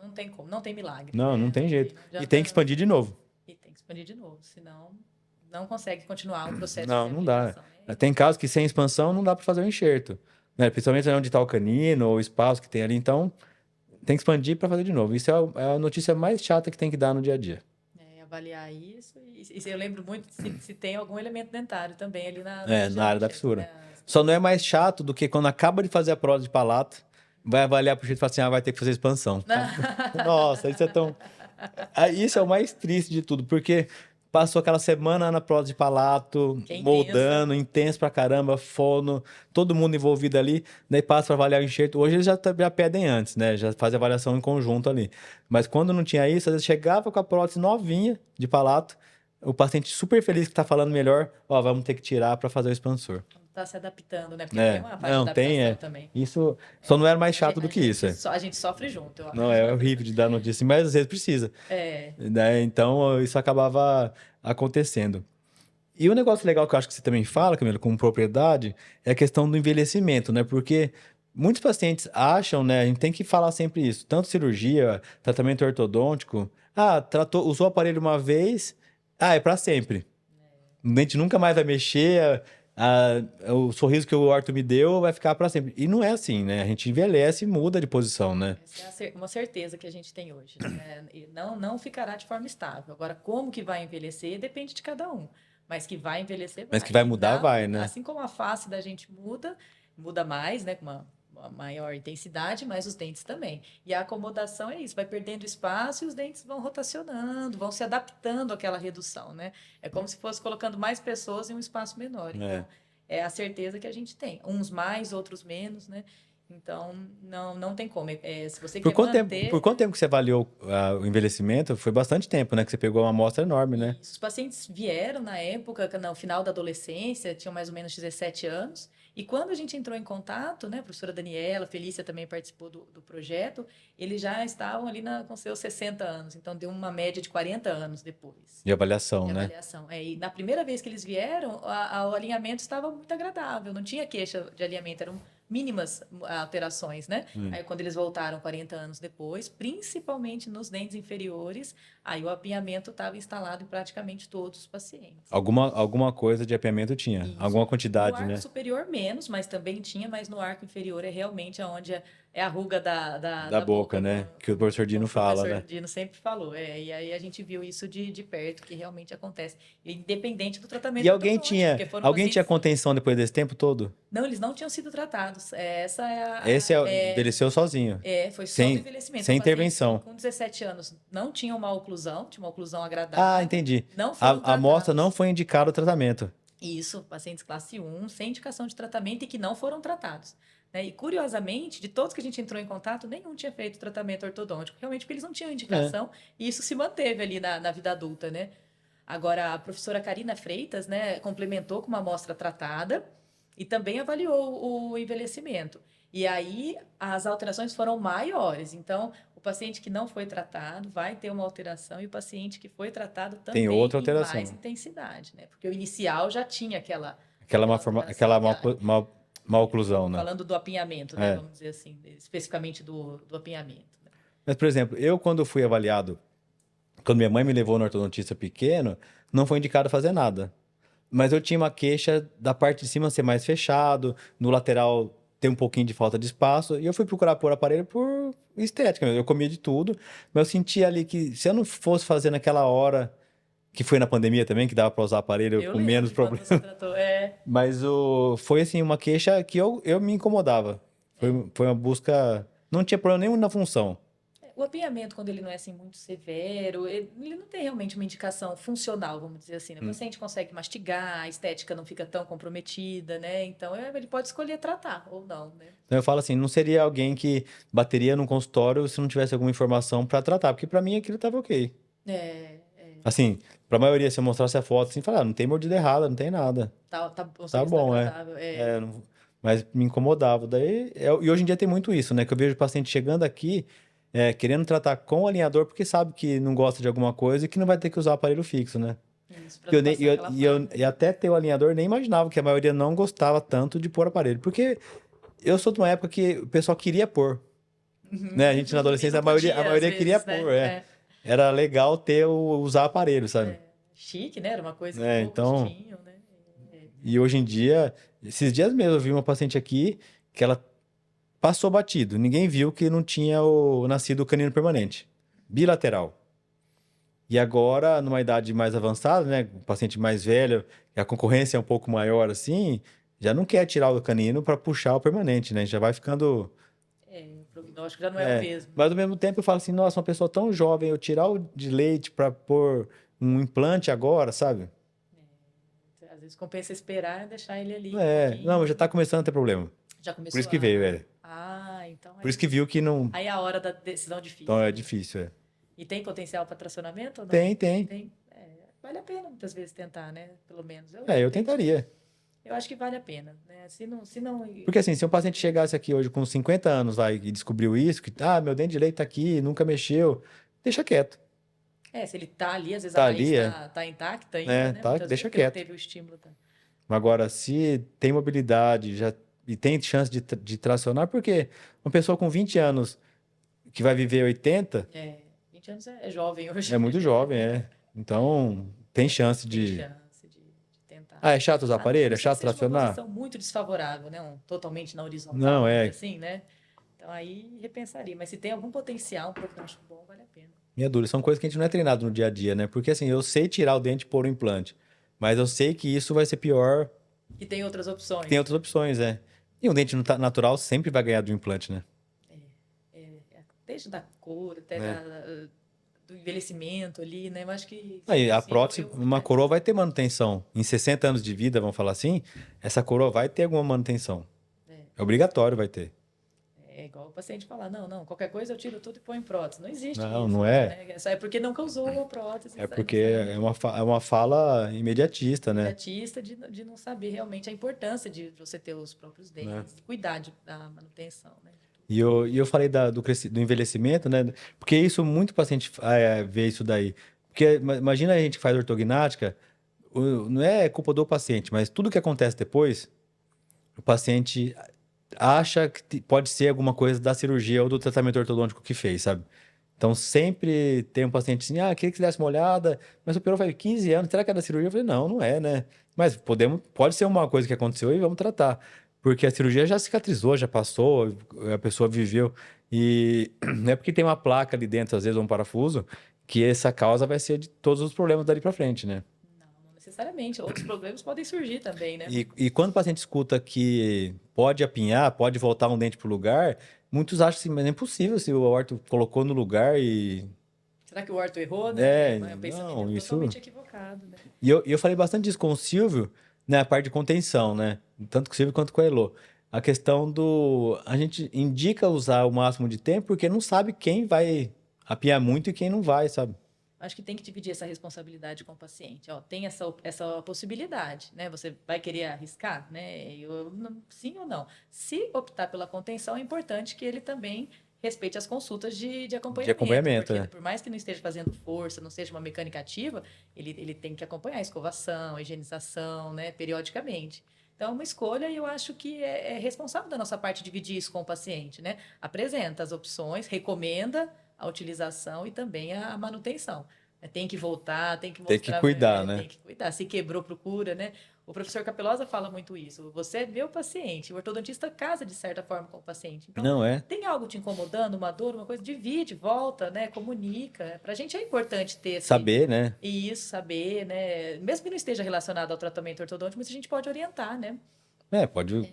Não tem como, não tem milagre, Não, não né? tem jeito. Não E tem que adianta. expandir de novo. E tem que expandir de novo, senão não consegue continuar o processo de Não, não dá. reabilitação. Tem casos que sem expansão não dá para fazer o enxerto, né? Principalmente onde está o canino ou o espaço que tem ali. Então, tem que expandir para fazer de novo. Isso é a notícia mais chata que tem que dar no dia a dia. Avaliar isso. E eu lembro muito se tem algum elemento dentário também ali na Na região área da enxerto, fissura. né? Só não é mais chato do que quando acaba de fazer a prótese de palato, vai avaliar pro jeito e fala assim, vai ter que fazer expansão. Nossa, isso é tão... Isso é o mais triste de tudo, porque passou aquela semana na prótese de palato, Que é intensa. moldando, intenso pra caramba, fono, todo mundo envolvido ali, daí passa para avaliar o enxerto. Hoje eles já pedem antes, né? Já fazem avaliação em conjunto ali. Mas quando não tinha isso, às vezes chegava com a prótese novinha de palato, o paciente super feliz que tá falando melhor, ó, vamos ter que tirar para fazer o expansor. Tá se adaptando, né? Porque tem uma parte de Não tem, adaptação também. Isso só não era mais chato do que isso. A gente sofre junto, eu Não, acho. é horrível de dar notícia, mas às vezes precisa. É, Né? Então, isso acabava acontecendo. E o negócio legal que eu acho que você também fala, Camilo, com propriedade, é a questão do envelhecimento, né? Porque muitos pacientes acham, né? A gente tem que falar sempre isso, tanto cirurgia, tratamento ortodôntico, usou o aparelho uma vez, é para sempre. O dente nunca mais vai mexer, o sorriso que o orto me deu vai ficar para sempre. E não é assim, né? A gente envelhece e muda de posição, né? essa é uma certeza que a gente tem hoje, né? E não ficará de forma estável. Agora, como que vai envelhecer depende de cada um. Mas que vai envelhecer, Mas vai. que vai E mudar, vai, né? assim como a face da gente muda mais, né? Com uma maior intensidade, mas os dentes também. E a acomodação é isso, vai perdendo espaço e os dentes vão rotacionando, vão se adaptando àquela redução, né? É como se fosse colocando mais pessoas em um espaço menor. Então, é a certeza que a gente tem. Uns mais, outros menos, né? Então, não tem como. Se você Por quer quanto tempo, manter, por quanto tempo que você avaliou o envelhecimento? Foi bastante tempo, né? Que você pegou uma amostra enorme, né? os pacientes vieram na época, no final da adolescência, tinham mais ou menos 17 anos, e quando a gente entrou em contato, né, a professora Daniela, a Felícia também participou do projeto, eles já estavam ali com seus 60 anos, então deu uma média de 40 anos depois. De avaliação, De né? avaliação. E na primeira vez que eles vieram, o alinhamento estava muito agradável, não tinha queixa de alinhamento, eram mínimas alterações, né? Aí quando eles voltaram 40 anos depois, principalmente nos dentes inferiores, aí o apinhamento estava instalado em praticamente todos os pacientes. Alguma coisa de apiamento tinha. Isso. Alguma No quantidade, arco né? superior menos, mas também tinha, mas no arco inferior é realmente onde é a ruga Da boca, né? Que o professor Dino fala, professor né? Dino sempre falou. E aí a gente viu isso de perto, que realmente acontece. Independente do tratamento E ortodôntico, porque foram alguém tinha pacientes... contenção depois desse tempo todo? Não, eles não tinham sido tratados. Essa Esse envelheceu sozinho. foi só do Sem, envelhecimento. sem São pacientes intervenção. com 17 anos não tinham uma oclusão, tinha uma oclusão agradável. Ah, entendi. Não foram A amostra tratados. não foi indicada o tratamento. Isso, pacientes classe 1, sem indicação de tratamento e que não foram tratados. Né? E, curiosamente, de todos que a gente entrou em contato, nenhum tinha feito tratamento ortodôntico, realmente porque eles não tinham indicação, e isso se manteve ali na vida adulta, né? Agora, a professora Karina Freitas, né, complementou com uma amostra tratada e também avaliou o envelhecimento. E aí, as alterações foram maiores. Então, paciente que não foi tratado vai ter uma alteração e o paciente que foi tratado também Tem outra em alteração. mais intensidade, né? Porque o inicial já tinha aquela Aquela alteração. mal oclusão, né? Falando do apinhamento, né? Vamos dizer assim, especificamente do apinhamento. Né? Mas, por exemplo, eu quando fui avaliado, quando minha mãe me levou no ortodontista pequeno, não foi indicado fazer nada. Mas eu tinha uma queixa da parte de cima ser mais fechado, no lateral ter um pouquinho de falta de espaço, e eu fui procurar pôr aparelho por estética mesmo. Eu comia de tudo, mas eu sentia ali que se eu não fosse fazer naquela hora, que foi na pandemia também, que dava para usar aparelho Eu com lembro menos de quando problema. você tratou. Mas foi assim, uma queixa que eu me incomodava. Foi uma busca. Não tinha problema nenhum na função. O apinhamento, quando ele não é assim muito severo, ele não tem realmente uma indicação funcional, vamos dizer assim. Né? O paciente consegue mastigar, a estética não fica tão comprometida, né? Então ele pode escolher tratar ou não, né? Então eu falo assim, não seria alguém que bateria num consultório se não tivesse alguma informação para tratar, porque para mim aquilo estava ok. É, Assim, para a maioria, se eu mostrasse a foto assim, falar, não tem mordida errada, não tem nada. o Tá sorriso tá bom, é. agradável. Mas me incomodava. E hoje em dia tem muito isso, né? Que eu vejo paciente chegando aqui, querendo tratar com o alinhador porque sabe que não gosta de alguma coisa e que não vai ter que usar aparelho fixo, né? Isso, pra Que eu não nem, passar aquela fama. e até ter o alinhador, nem imaginava que a maioria não gostava tanto de pôr aparelho. Porque eu sou de uma época que o pessoal queria pôr, né? A gente na E adolescência, não a podia, às maioria queria vezes, pôr, né? Era legal usar aparelho, sabe? Chique, né? Era uma coisa que poucos Então, tinham, né? e hoje em dia, esses dias mesmo eu vi uma paciente aqui que ela passou batido. Ninguém viu que não tinha nascido o canino permanente. Bilateral. E agora, numa idade mais avançada, né? Um paciente mais velho, que a concorrência é um pouco maior assim, já não quer tirar o canino para puxar o permanente, né? Já vai ficando. O prognóstico já não é o mesmo, Mas né? ao mesmo tempo eu falo assim, nossa, uma pessoa tão jovem, eu tirar o de leite para pôr um implante agora, sabe? Às vezes compensa esperar e deixar ele ali um pouquinho. Não, já tá começando a ter problema. Já Por isso começou que veio, a. velho. Então Por isso que viu que não. aí é a hora da decisão Então difícil, é né? difícil, é. E tem potencial para tracionamento ou não? Tem. Tem. Vale a pena muitas vezes tentar, né? Pelo menos. Eu Tento. tentaria. Eu acho que vale a pena, né? Se não. Porque assim, se um paciente chegasse aqui hoje com 50 anos, vai, e descobriu isso, que, meu dente direito tá aqui, nunca mexeu, deixa quieto. Se ele tá ali, às vezes a Tá raiz ali, tá intacta ainda, né? tá, Muitas vezes deixa porque não quieto. teve o estímulo. Agora, se tem mobilidade e tem chance de tracionar, porque uma pessoa com 20 anos que vai viver 80 20 anos é jovem hoje. é muito jovem, Então, tem chance Tem de. chance de tentar. Ah, é chato usar A aparelho? não É ser que chato seja uma tracionar? posição muito desfavorável, né? Totalmente na horizontal, Não, vamos dizer assim, né? Então aí repensaria. Mas se tem algum potencial, um prognóstico bom, vale a pena. Minha dúvida, são coisas que a gente não é treinado no dia a dia, né? Porque assim, eu sei tirar o dente e pôr o implante, mas eu sei que isso vai ser pior. E tem outras opções. Tem outras opções, E um dente natural sempre vai ganhar do implante, né? Desde da cor até do envelhecimento ali, né? Eu acho que. Aí, a prótese, uma coroa vai ter manutenção. Em 60 anos de vida, vamos falar assim, essa coroa vai ter alguma manutenção. É obrigatório, vai ter. É igual o paciente falar, não, qualquer coisa eu tiro tudo e põe em prótese. Não existe Não, isso. não é. Né? Só é porque nunca usou a prótese. É porque é uma fala imediatista, né? Imediatista de não saber realmente a importância de você ter os próprios dentes, cuidar da manutenção, né? E eu falei do envelhecimento, né? Porque isso, muito paciente vê isso daí. Porque imagina a gente que faz ortognática, não é culpa do paciente, mas tudo que acontece depois, o paciente acha que pode ser alguma coisa da cirurgia ou do tratamento ortodôntico que fez, sabe? Então, sempre tem um paciente assim, queria que você desse uma olhada, mas o operou faz 15 anos, será que é da cirurgia? Eu falei, não é, né? Mas pode ser uma coisa que aconteceu e vamos tratar. Porque a cirurgia já cicatrizou, já passou, a pessoa viveu. E não é porque tem uma placa ali dentro, às vezes, ou um parafuso, que essa causa vai ser de todos os problemas dali para frente, né? Não necessariamente. Outros problemas podem surgir também, né? E quando o paciente escuta que pode apinhar, pode voltar um dente para o lugar, muitos acham assim, mas é impossível se o orto colocou no lugar e... Será que o orto errou, né? É um não, pensamento totalmente equivocado, né? E eu falei bastante disso com o Silvio, né, a parte de contenção, né? Tanto com o Silvio quanto com a Elô. A questão do... A gente indica usar o máximo de tempo porque não sabe quem vai apiar muito e quem não vai, sabe? Acho que tem que dividir essa responsabilidade com o paciente. Tem essa possibilidade, né? Você vai querer arriscar, né? Sim ou não. Se optar pela contenção, é importante que ele também respeite as consultas de acompanhamento. De acompanhamento, porque por mais que não esteja fazendo força, não seja uma mecânica ativa, ele tem que acompanhar a escovação, a higienização, né, periodicamente. Então, é uma escolha e eu acho que é responsável da nossa parte dividir isso com o paciente, né? Apresenta as opções, recomenda a utilização e também a manutenção. Tem que voltar, tem que Tem que mostrar, cuidar, né? tem que cuidar. Se quebrou, procura, né? O professor Capelosa fala muito isso. Você é meu paciente. O ortodontista casa de certa forma com o paciente. Então, Não é? tem algo te incomodando, uma dor, uma coisa, divide, volta, né? Comunica. Pra gente é importante ter Saber, né? isso, saber, né? Mesmo que não esteja relacionado ao tratamento ortodôntico, mas a gente pode orientar, né?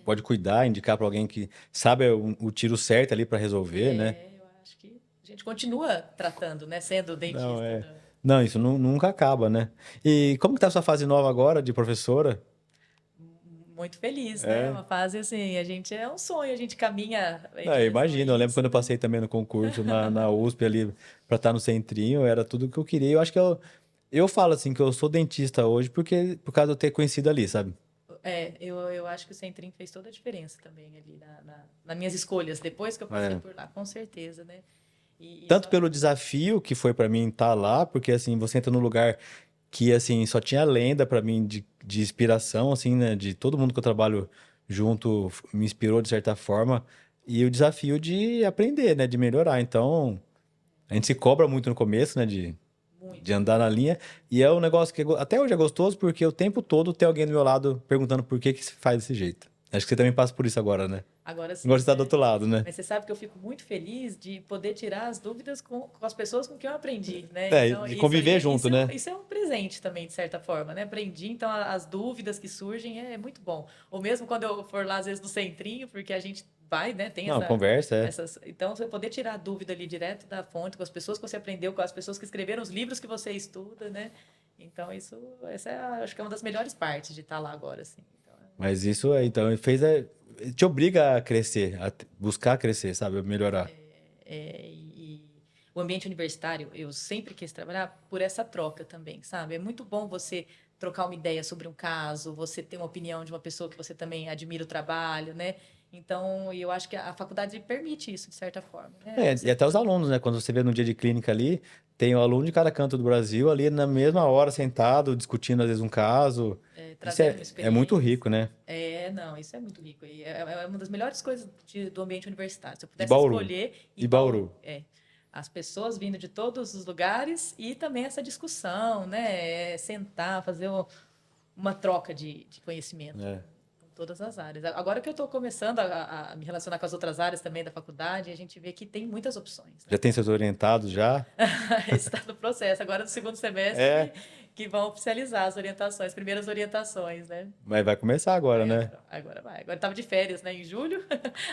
Pode cuidar, indicar para alguém que sabe o tiro certo ali para resolver, né? Eu acho que a gente continua tratando, né? Sendo Não dentista. é. Não, isso nunca acaba, né? E como que tá a sua fase nova agora de professora? Muito feliz, né? É. Uma fase assim, a gente é um sonho, a gente caminha em Não, eu direção a imagino, eu lembro isso, quando eu né? passei também no concurso na USP ali para estar no centrinho, era tudo que eu queria. Eu acho que eu falo assim que eu sou dentista hoje por causa de eu ter conhecido ali, sabe? Eu acho que o Centrim fez toda a diferença também ali nas minhas escolhas, depois que eu passei É. por lá, com certeza, né? E Tanto só. pelo desafio que foi para mim estar lá, porque assim, você entra num lugar que assim só tinha lenda para mim de inspiração assim, né, de todo mundo que eu trabalho junto me inspirou de certa forma e o desafio de aprender, né, de melhorar. Então, a gente se cobra muito no começo, né, de Muito. andar na linha, e é um negócio que até hoje é gostoso porque o tempo todo tem alguém do meu lado perguntando por que que se faz desse jeito. Acho que você também passa por isso agora, né? Agora Agora sim, você tá do né? outro lado, né? Mas você sabe que eu fico muito feliz de poder tirar as dúvidas com as pessoas com quem eu aprendi, né? É, Então, de isso aí, conviver junto, né? isso é um presente também, de certa forma, né? Aprendi, então as dúvidas que surgem é muito bom. Ou mesmo quando eu for lá, às vezes, no centrinho, porque a gente vai, né? Tem Não, conversa, é. essas... Então, você poder tirar a dúvida ali direto da fonte, com as pessoas que você aprendeu, com as pessoas que escreveram os livros que você estuda, né? Então, essa é, acho que é uma das melhores partes de estar lá agora, assim. Então, Mas isso aí, então, te obriga a crescer, buscar crescer, sabe? Melhorar. e o ambiente universitário, eu sempre quis trabalhar por essa troca também, sabe? É muito bom você trocar uma ideia sobre um caso, você ter uma opinião de uma pessoa que você também admira o trabalho, né? Então, eu acho que a faculdade permite isso, de certa forma, né? É, e Você até os alunos, né? Quando você vê no dia de clínica ali, tem o aluno de cada canto do Brasil ali na mesma hora, sentado, discutindo às vezes um caso. Isso trazendo uma é muito experiência. rico, né? Não, isso é muito rico. E é uma das melhores coisas do ambiente universitário. Se eu E pudesse Bauru. escolher, E em Bauru. Bauru, as pessoas vindo de todos os lugares e também essa discussão, né? Sentar, fazer uma troca de conhecimento É. com todas as áreas. Agora que eu estou começando a me relacionar com as outras áreas também da faculdade, a gente vê que tem muitas opções, né? Já tem seus orientados já? Está no processo. Agora, no segundo semestre, É, que vão oficializar as orientações, primeiras orientações, né? mas vai começar agora, né? Agora vai. Agora estava de férias, né? Em julho.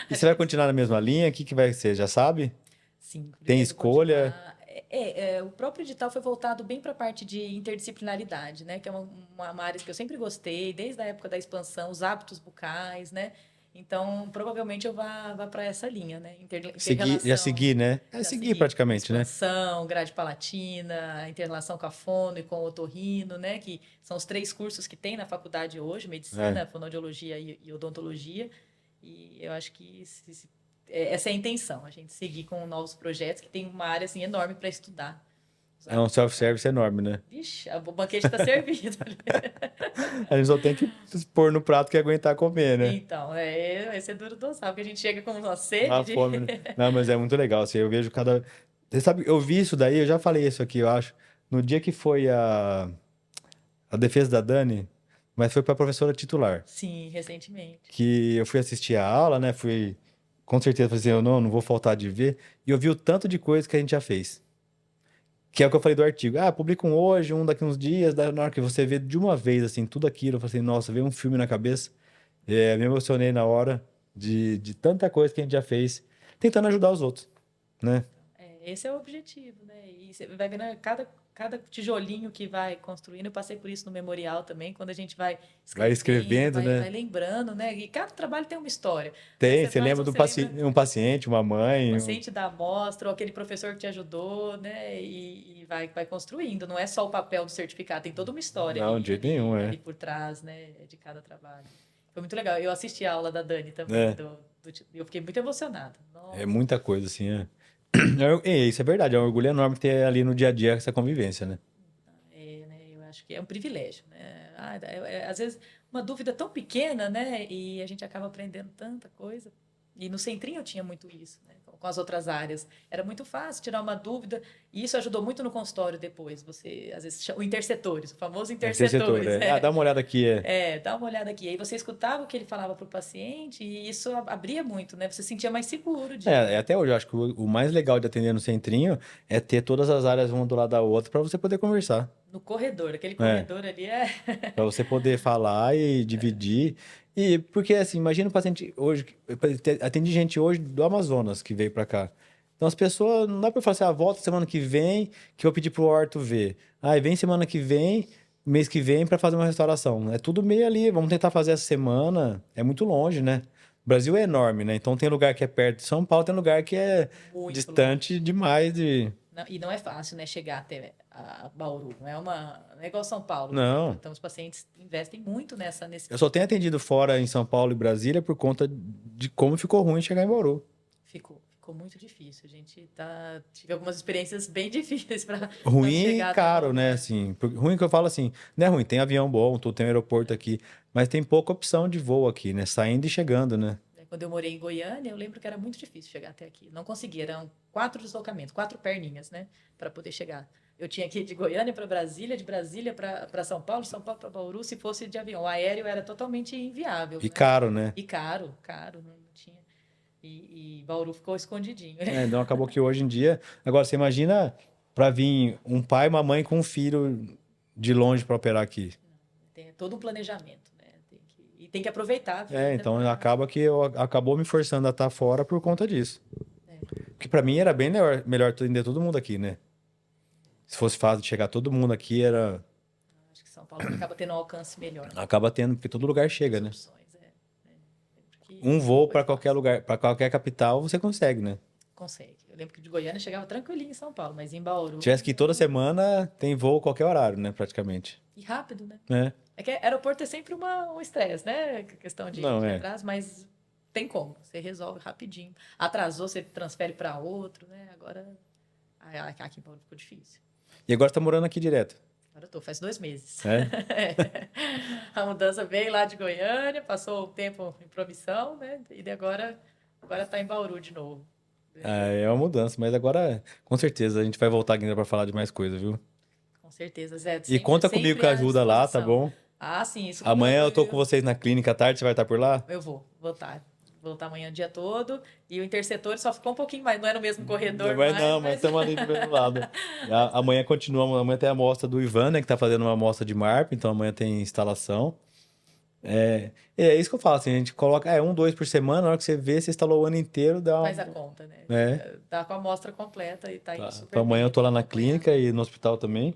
E você vai continuar na mesma linha? O que que vai ser? Já sabe? Sim, Tem pretendo escolha? continuar. O próprio edital foi voltado bem para a parte de interdisciplinaridade, né? Que é uma área que eu sempre gostei, desde a época da expansão, os hábitos bucais, né? Então, provavelmente eu vá para essa linha, né? Já Interrelação, seguir, né? É já seguir seguir. praticamente, né? Expansão, grade palatina, interrelação com a fono e com o otorrino, né? Que são os 3 cursos que tem na faculdade hoje, É. medicina, fonoaudiologia e odontologia. E eu acho que essa é a intenção, a gente seguir com novos projetos, que tem uma área assim, enorme para estudar. É um self-service enorme, né? Vixe, o banquete está servido. A gente só tem que pôr no prato que aguentar comer, né? Então, vai ser duro dosar, porque a gente chega com uma A sede de... fome, né? Não, mas é muito legal. Assim, eu vejo cada. Você sabe, eu vi isso daí, eu já falei isso aqui, eu acho. No dia que foi a defesa da Dani, mas foi para a professora titular. Sim, recentemente. Que eu fui assistir a aula, né? Fui, com certeza, falei assim, eu não vou faltar de ver. E eu vi o tanto de coisa que a gente já fez. Que é o que eu falei do artigo. Ah, publica um hoje, um daqui uns dias. Na hora que você vê de uma vez, assim, tudo aquilo, eu falei assim, nossa, veio um filme na cabeça. Me emocionei na hora de tanta coisa que a gente já fez, tentando ajudar os outros, né? Esse é o objetivo, né? E você vai vendo cada tijolinho que vai construindo. Eu passei por isso no memorial também, quando a gente vai Vai escrevendo, escrevendo, vai né? lembrando, né? E cada trabalho tem uma história. Aí Tem, você você faz lembra um, do você lembra um paciente, uma o mãe. paciente da amostra, ou aquele professor que te ajudou, né? E vai construindo. Não é só o papel do certificado, tem toda uma história Não, de jeito nenhum, é. ali por trás, né? De cada trabalho. Foi muito legal. Eu assisti a aula da Dani também. Eu fiquei muito emocionada. Nossa. É muita coisa, assim, isso é verdade, é um orgulho enorme ter ali no dia a dia essa convivência, né? Né? Eu acho que é um privilégio, né? Às vezes, uma dúvida tão pequena, né? E a gente acaba aprendendo tanta coisa. E no Centrinho eu tinha muito isso, né? Com as outras áreas. Era muito fácil tirar uma dúvida. E isso ajudou muito no consultório depois. Você, às vezes, chama o intercetores, o famoso intercetores. Dá uma olhada aqui. Dá uma olhada aqui. Aí você escutava o que ele falava para o paciente e isso abria muito, né? Você se sentia mais seguro. Até hoje, eu acho que o mais legal de atender no Centrinho é ter todas as áreas uma do lado da outra para você poder conversar. No corredor, aquele corredor ali Para você poder falar e dividir. E porque, assim, imagina o paciente hoje, atendi gente hoje do Amazonas que veio para cá. Então as pessoas, não dá para falar assim, volta semana que vem, que eu vou pedir pro orto ver. Vem semana que vem, mês que vem, para fazer uma restauração. É tudo meio ali, vamos tentar fazer essa semana. É muito longe, né? O Brasil é enorme, né? Então tem lugar que é perto de São Paulo, tem lugar que é muito distante demais de... E não é fácil, né, chegar até a Bauru. Não é igual São Paulo. Não. Então, os pacientes investem muito nesse... Eu só tenho atendido fora em São Paulo e Brasília por conta de como ficou ruim chegar em Bauru. Ficou muito difícil. A gente tive algumas experiências bem difíceis para ruim e caro, né? Assim, ruim que eu falo assim, não é ruim, tem avião bom, tem aeroporto aqui, mas tem pouca opção de voo aqui, né? Saindo e chegando, né? Quando eu morei em Goiânia, eu lembro que era muito difícil chegar até aqui. Não conseguia, eram 4 deslocamentos, 4 perninhas, né? Para poder chegar. Eu tinha que ir de Goiânia para Brasília, de Brasília para São Paulo, São Paulo para Bauru, se fosse de avião. O aéreo era totalmente inviável. E caro, né? E caro, não tinha. E Bauru ficou escondidinho. Então acabou que hoje em dia... Agora, você imagina para vir um pai e uma mãe com um filho de longe para operar aqui. Tem todo um planejamento. E tem que aproveitar. Então acaba que acabou me forçando a estar fora por conta disso. Porque para mim era bem melhor atender todo mundo aqui, né? Se fosse fácil de chegar todo mundo aqui, era... Acho que São Paulo acaba tendo um alcance melhor. Acaba tendo, porque todo lugar chega, né? Um voo para qualquer lugar, para qualquer capital, você consegue, né? Consegue. Eu lembro que de Goiânia chegava tranquilinho em São Paulo, mas em Bauru... Tivesse que ir toda semana, tem voo qualquer horário, né? Praticamente. E rápido, né? É que aeroporto é sempre um estresse, né? Questão de atraso, mas tem como. Você resolve rapidinho. Atrasou, você transfere para outro, né? Agora, aqui em Bauru ficou difícil. E agora você tá morando aqui direto? Agora eu tô, faz 2 meses. A mudança veio lá de Goiânia, passou um tempo em promissão, né? E agora tá em Bauru de novo. É uma mudança, mas agora, com certeza, a gente vai voltar aqui ainda para falar de mais coisa, viu? Com certeza, Zé. E conta comigo que ajuda lá, tá bom? Sim, isso. Amanhã eu tô com vocês na clínica à tarde, você vai estar por lá? Eu vou estar. Vou estar amanhã o dia todo. E o intersetor só ficou um pouquinho mais, não é no mesmo corredor. Mas estamos ali do mesmo lado. Amanhã continua, amanhã tem a amostra do Ivan, né, que tá fazendo uma amostra de MARP, então amanhã tem instalação. É isso que eu falo, assim, a gente coloca 2 por semana, na hora que você vê, você instalou o ano inteiro, faz a conta, né? Tá com a amostra completa e tá indo super então amanhã eu tô lá na clínica e no hospital também,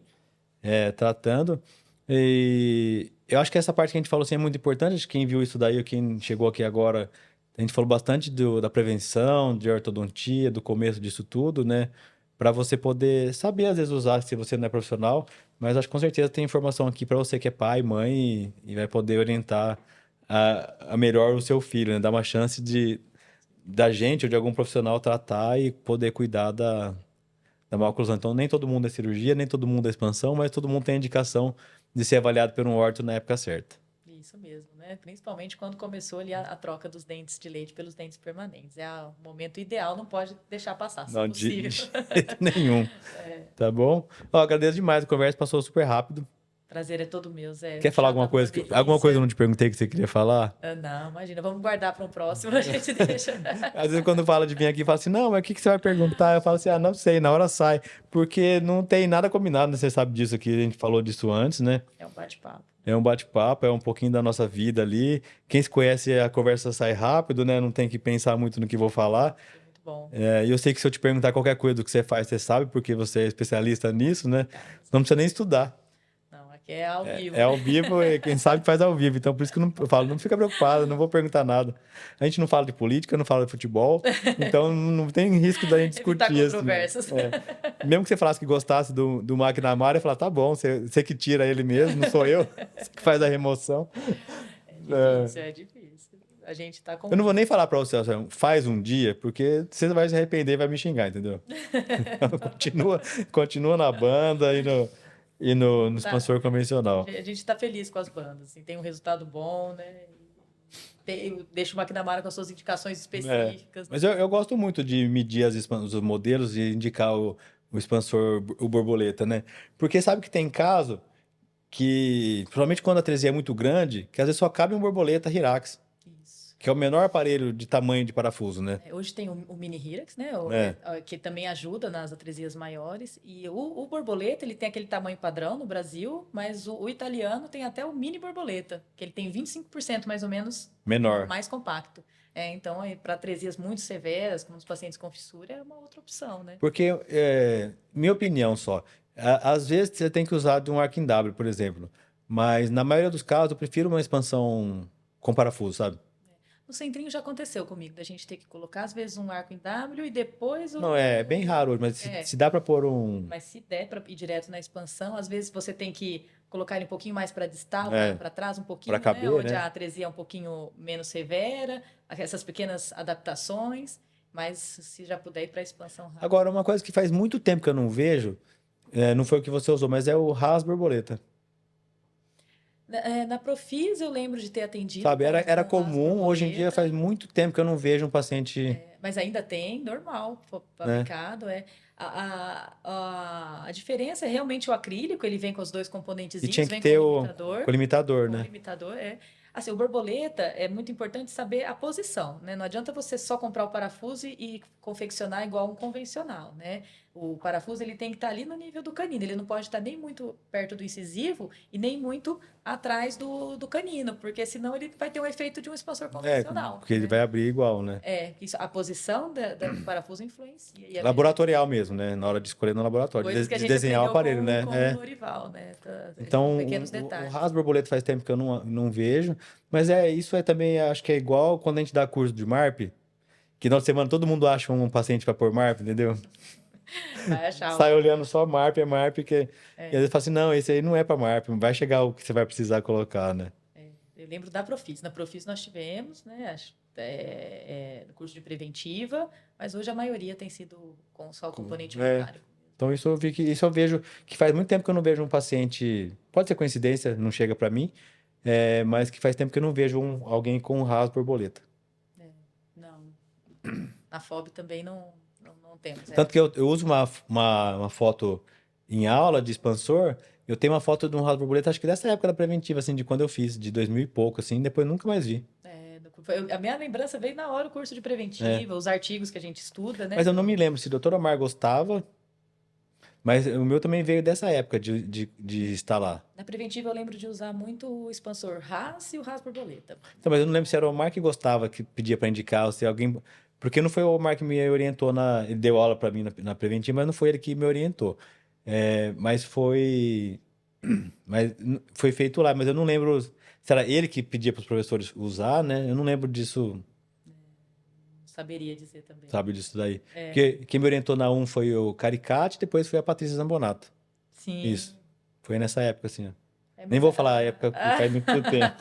tratando. E eu acho que essa parte que a gente falou assim, é muito importante, acho que quem viu isso daí ou quem chegou aqui agora, a gente falou bastante da prevenção, de ortodontia, do começo disso tudo, né? Para você poder saber, às vezes, usar se você não é profissional, mas acho que com certeza tem informação aqui para você que é pai, mãe e vai poder orientar a melhor o seu filho, né? Dar uma chance da gente ou de algum profissional tratar e poder cuidar da maloclusão. Então, nem todo mundo é cirurgia, nem todo mundo é expansão, mas todo mundo tem a indicação de ser avaliado por um orto na época certa. Isso mesmo, né? Principalmente quando começou ali a troca dos dentes de leite pelos dentes permanentes. É o momento ideal, não pode deixar passar, se possível. De jeito nenhum. Tá bom? Agradeço demais, a conversa passou super rápido. Prazer é todo meu, Zé. Quer falar alguma coisa? Alguma coisa eu não te perguntei que você queria falar? Não, imagina. Vamos guardar para um próximo, a gente deixa. Às vezes quando fala de vir aqui, fala assim, não, mas o que você vai perguntar? Eu falo assim, não sei, na hora sai. Porque não tem nada combinado, né? Você sabe disso aqui, a gente falou disso antes, né? É um bate-papo. É um bate-papo, é um pouquinho da nossa vida ali. Quem se conhece, a conversa sai rápido, né? Não tem que pensar muito no que vou falar. Muito bom. E eu sei que se eu te perguntar qualquer coisa do que você faz, você sabe, porque você é especialista nisso, né? Não precisa nem estudar. É ao vivo. É ao vivo e quem sabe faz ao vivo. Então, por isso que eu falo, não fica preocupado, não vou perguntar nada. A gente não fala de política, não fala de futebol, então não tem risco da gente discutir isso. Mesmo que você falasse que gostasse do McNamara, eu ia falar, tá bom, você que tira ele mesmo, não sou eu, você que faz a remoção. Difícil, é difícil. A gente tá com... Eu não vou nem falar pra você, assim, faz um dia, porque você vai se arrepender e vai me xingar, entendeu? Continua na banda no Tá. expansor convencional. A gente tá feliz com as bandas, assim, tem um resultado bom, né? Deixa o McNamara com as suas indicações específicas. Mas eu gosto muito de medir os modelos e indicar o expansor, o borboleta, né? Porque sabe que tem caso que, principalmente quando a tresia é muito grande, que às vezes só cabe um borboleta Hirax, Isso. que é o menor aparelho de tamanho de parafuso, né? Hoje tem o Mini Hirax, né? Que também ajuda nas atresias maiores. E o borboleta, ele tem aquele tamanho padrão no Brasil, mas o italiano tem até o mini borboleta, que ele tem 25% mais ou menos Menor. mais compacto. Então, para atresias muito severas, como os pacientes com fissura, é uma outra opção, né? Porque, minha opinião só, às vezes você tem que usar de um arco em W, por exemplo, mas na maioria dos casos eu prefiro uma expansão com parafuso, sabe? No centrinho já aconteceu comigo, da gente ter que colocar, às vezes, um arco em W e depois o... Não, é bem raro hoje, mas se dá para pôr um... Mas se der para ir direto na expansão, às vezes você tem que colocar ele um pouquinho mais para distal, para trás um pouquinho, pra caber, onde né? a atresia é um pouquinho menos severa, essas pequenas adaptações, mas se já puder ir para a expansão rápida. Agora, uma coisa que faz muito tempo que eu não vejo, não foi o que você usou, mas é o Haas borboleta. Na Profis eu lembro de ter atendido. Sabe, era com comum, hoje em dia faz muito tempo que eu não vejo um paciente... Mas ainda tem, normal, fabricado. A diferença é realmente o acrílico, ele vem com os dois componentes, E tinha que vem ter com o limitador, né? O limitador, Assim, o borboleta é muito importante saber a posição, né? Não adianta você só comprar o parafuso e confeccionar igual um convencional, né? O parafuso ele tem que estar ali no nível do canino, ele não pode estar nem muito perto do incisivo e nem muito atrás do canino, porque senão ele vai ter um efeito de um expansor convencional. Porque ele vai abrir igual, né? A posição do parafuso influencia. E Laboratorial mesmo, né? Na hora de escolher no laboratório, de desenhar o aparelho, né? Com o Norival, né? Então, pequenos detalhes. o Haas borboleta faz tempo que eu não vejo, mas isso também, acho que é igual quando a gente dá curso de MARP, que na semana todo mundo acha um paciente para pôr MARP, entendeu? Vai achar Sai olhando só MARP, que... E às vezes fala assim, não, esse aí não é para MARP, vai chegar o que você vai precisar colocar, né? Eu lembro da Profis. Na Profis nós tivemos, né? No curso de preventiva, mas hoje a maioria tem sido com só o componente unitário. Então isso eu vejo que faz muito tempo que eu não vejo um paciente, pode ser coincidência, não chega para mim, mas que faz tempo que eu não vejo alguém com um Haas borboleta. Não. Na FOB também não temos. Tanto que eu uso uma foto em aula de expansor, eu tenho uma foto de um Haas borboleta, acho que dessa época da preventiva, assim, de quando eu fiz, de 2000 e pouco, assim, depois nunca mais vi. A minha lembrança veio na hora o curso de preventiva, os artigos que a gente estuda, né? Mas eu não me lembro se o doutor Omar gostava, mas o meu também veio dessa época de estar lá. Na preventiva eu lembro de usar muito o expansor Haas e o Haas borboleta. Então, mas eu não lembro se era o Omar que gostava, que pedia para indicar, ou se alguém... Porque não foi o Omar que me orientou, ele deu aula para mim na preventiva, mas não foi ele que me orientou. Mas foi feito lá, mas eu não lembro se era ele que pedia para os professores usar, né? Eu não lembro disso. Saberia dizer também. Sabe disso daí. Porque quem me orientou na foi o Caricati, depois foi a Patrícia Zambonato. Sim. Isso. Foi nessa época, assim, ó. Nem vou falar a época, porque faz muito tempo.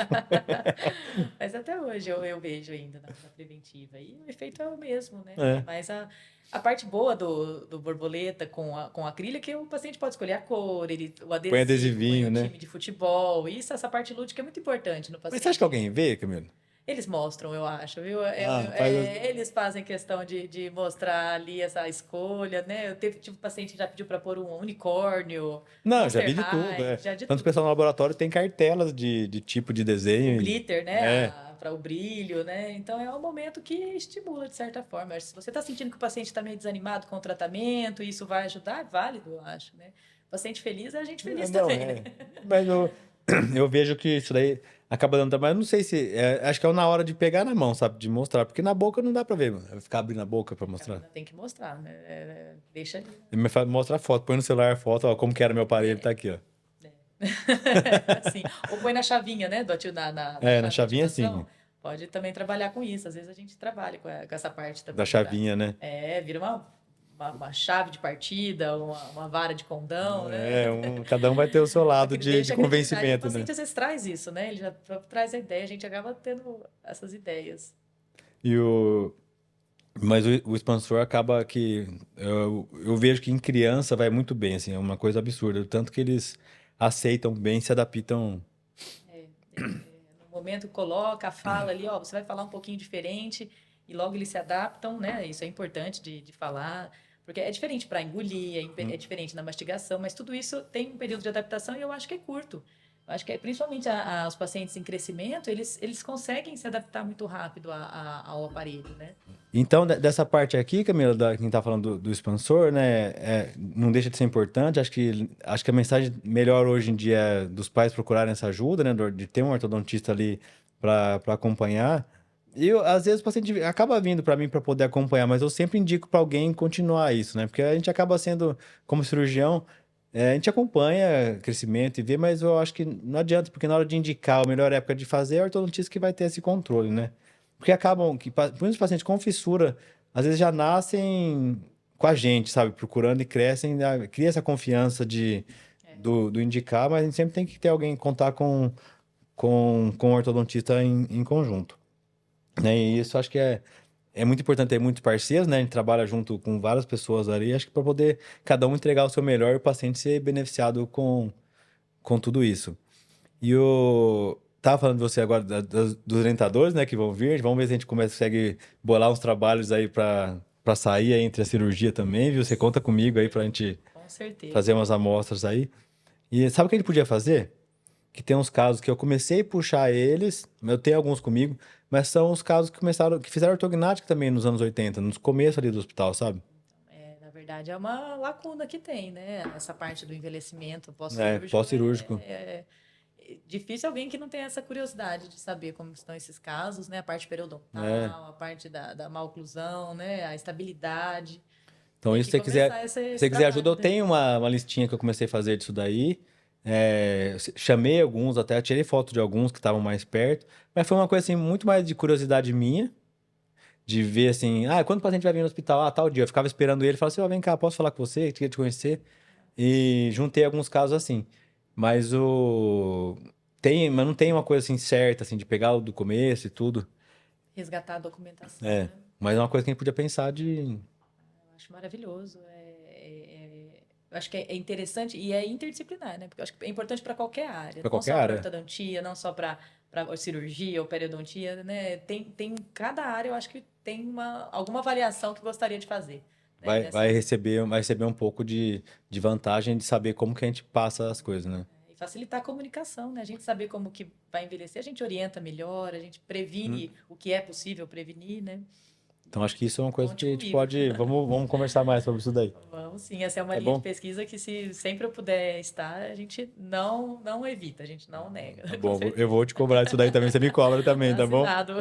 Mas até hoje eu vejo ainda na preventiva. E o efeito é o mesmo, né? Mas a parte boa do borboleta com acrílico é que o paciente pode escolher a cor, o adesivo, põe adesivinho, né? time de futebol. Essa parte lúdica é muito importante no paciente. Mas você acha que alguém vê, Camilo? Eles mostram, eu acho, viu? Eles fazem questão de mostrar ali essa escolha, né? Eu tive um paciente que já pediu para pôr um unicórnio. Não, já vi de tudo. Tanto o pessoal no laboratório tem cartelas de tipo de desenho. O glitter, né? Para o brilho, né? Então é um momento que estimula, de certa forma. Se você está sentindo que o paciente está meio desanimado com o tratamento, e isso vai ajudar, é válido, eu acho, né? O paciente feliz é a gente feliz também, né? Mas eu vejo que isso daí acaba dando trabalho. Não sei se... acho que é na hora de pegar na mão, sabe? De mostrar. Porque na boca não dá pra ver. Ficar abrindo a boca pra mostrar. Tem que mostrar, né? Deixa ali. Mostra a foto. Põe no celular a foto. Ó, como que era meu aparelho. Tá aqui, ó. Sim. Ou põe na chavinha, né? Na chavinha, sim. Pode também trabalhar com isso. Às vezes a gente trabalha com essa parte também. Da chavinha, né? Vira uma chave de partida, uma vara de condão, né? Cada um vai ter o seu lado de Deixa acreditar. E o convencimento, né? paciente às vezes traz isso, né? Ele já traz a ideia, a gente acaba tendo essas ideias. E Mas o expansor acaba que eu vejo que em criança vai muito bem, assim, é uma coisa absurda. O tanto que eles aceitam bem, se adaptam. No momento coloca, fala ali, ó, você vai falar um pouquinho diferente e logo eles se adaptam, né? Isso é importante de falar, porque é diferente para engolir, é diferente na mastigação, mas tudo isso tem um período de adaptação e eu acho que é curto. Eu acho que principalmente os pacientes em crescimento, eles conseguem se adaptar muito rápido ao aparelho, né? Então, dessa parte aqui, Camila, quem está falando do expansor, né, não deixa de ser importante. Acho que a mensagem melhor hoje em dia é dos pais procurarem essa ajuda, né, de ter um ortodontista ali para acompanhar. Às vezes, o paciente acaba vindo para mim para poder acompanhar, mas eu sempre indico para alguém continuar isso, né, porque a gente acaba sendo, como cirurgião, a gente acompanha crescimento e vê, mas eu acho que não adianta, porque na hora de indicar a melhor época de fazer, é o ortodontista que vai ter esse controle, né? Porque acabam que muitos pacientes com fissura, às vezes já nascem com a gente, sabe? Procurando e crescem, né? Cria essa confiança do indicar, mas a gente sempre tem que ter alguém contar com o ortodontista em conjunto. Né? E isso acho que é muito importante ter muitos parceiros, né? A gente trabalha junto com várias pessoas ali, acho que para poder cada um entregar o seu melhor e o paciente ser beneficiado com tudo isso. E o. Tava falando de você agora dos orientadores, né, que vão vir. Vamos ver se a gente consegue bolar uns trabalhos aí para sair aí entre a cirurgia também, viu? Você conta comigo aí pra gente Com certeza. fazer umas amostras aí. E sabe o que a gente podia fazer? Que tem uns casos que eu comecei a puxar eles, eu tenho alguns comigo, mas são os casos que fizeram ortognática também nos anos 80, nos começos ali do hospital, sabe? Na verdade, é uma lacuna que tem, né? Essa parte do envelhecimento pós-cirúrgico. Pós-cirúrgico. É difícil alguém que não tenha essa curiosidade de saber como estão esses casos, né? A parte periodontal, É. a parte da maloclusão, né? A estabilidade. Então, Tem isso, que se você quiser, começar se você quiser ajuda, eu trabalho, né? tenho uma listinha que eu comecei a fazer disso daí. Chamei alguns, até tirei foto de alguns que estavam mais perto, mas foi uma coisa assim, muito mais de curiosidade minha, de ver assim, quando o paciente vai vir no hospital? Tal dia. Eu ficava esperando ele, falava assim, vem cá, posso falar com você? Queria te conhecer. E juntei alguns casos assim. Mas mas não tem uma coisa assim certa, assim, de pegar o do começo e tudo. Resgatar a documentação, É. né? Mas é uma coisa que a gente podia pensar de. Eu acho maravilhoso. Eu acho que é interessante e é interdisciplinar, né? Porque eu acho que é importante para qualquer área, Pra não qualquer só para área. ortodontia, não só para cirurgia ou periodontia, né? Tem cada área, eu acho que tem alguma variação que gostaria de fazer. Né? Vai receber um pouco de vantagem de saber como que a gente passa as coisas, né? E facilitar a comunicação, né? A gente saber como que vai envelhecer, a gente orienta melhor, a gente previne o que é possível prevenir, né? Então, acho que isso é uma coisa que Conte a gente comigo. pode. Vamos conversar mais sobre isso daí. Vamos sim, essa é uma Tá linha bom? de pesquisa que se sempre eu puder estar, a gente não evita, a gente não nega. Tá Com bom, eu certeza. vou te cobrar isso daí também. Você me cobra também, tá bom? Assinado.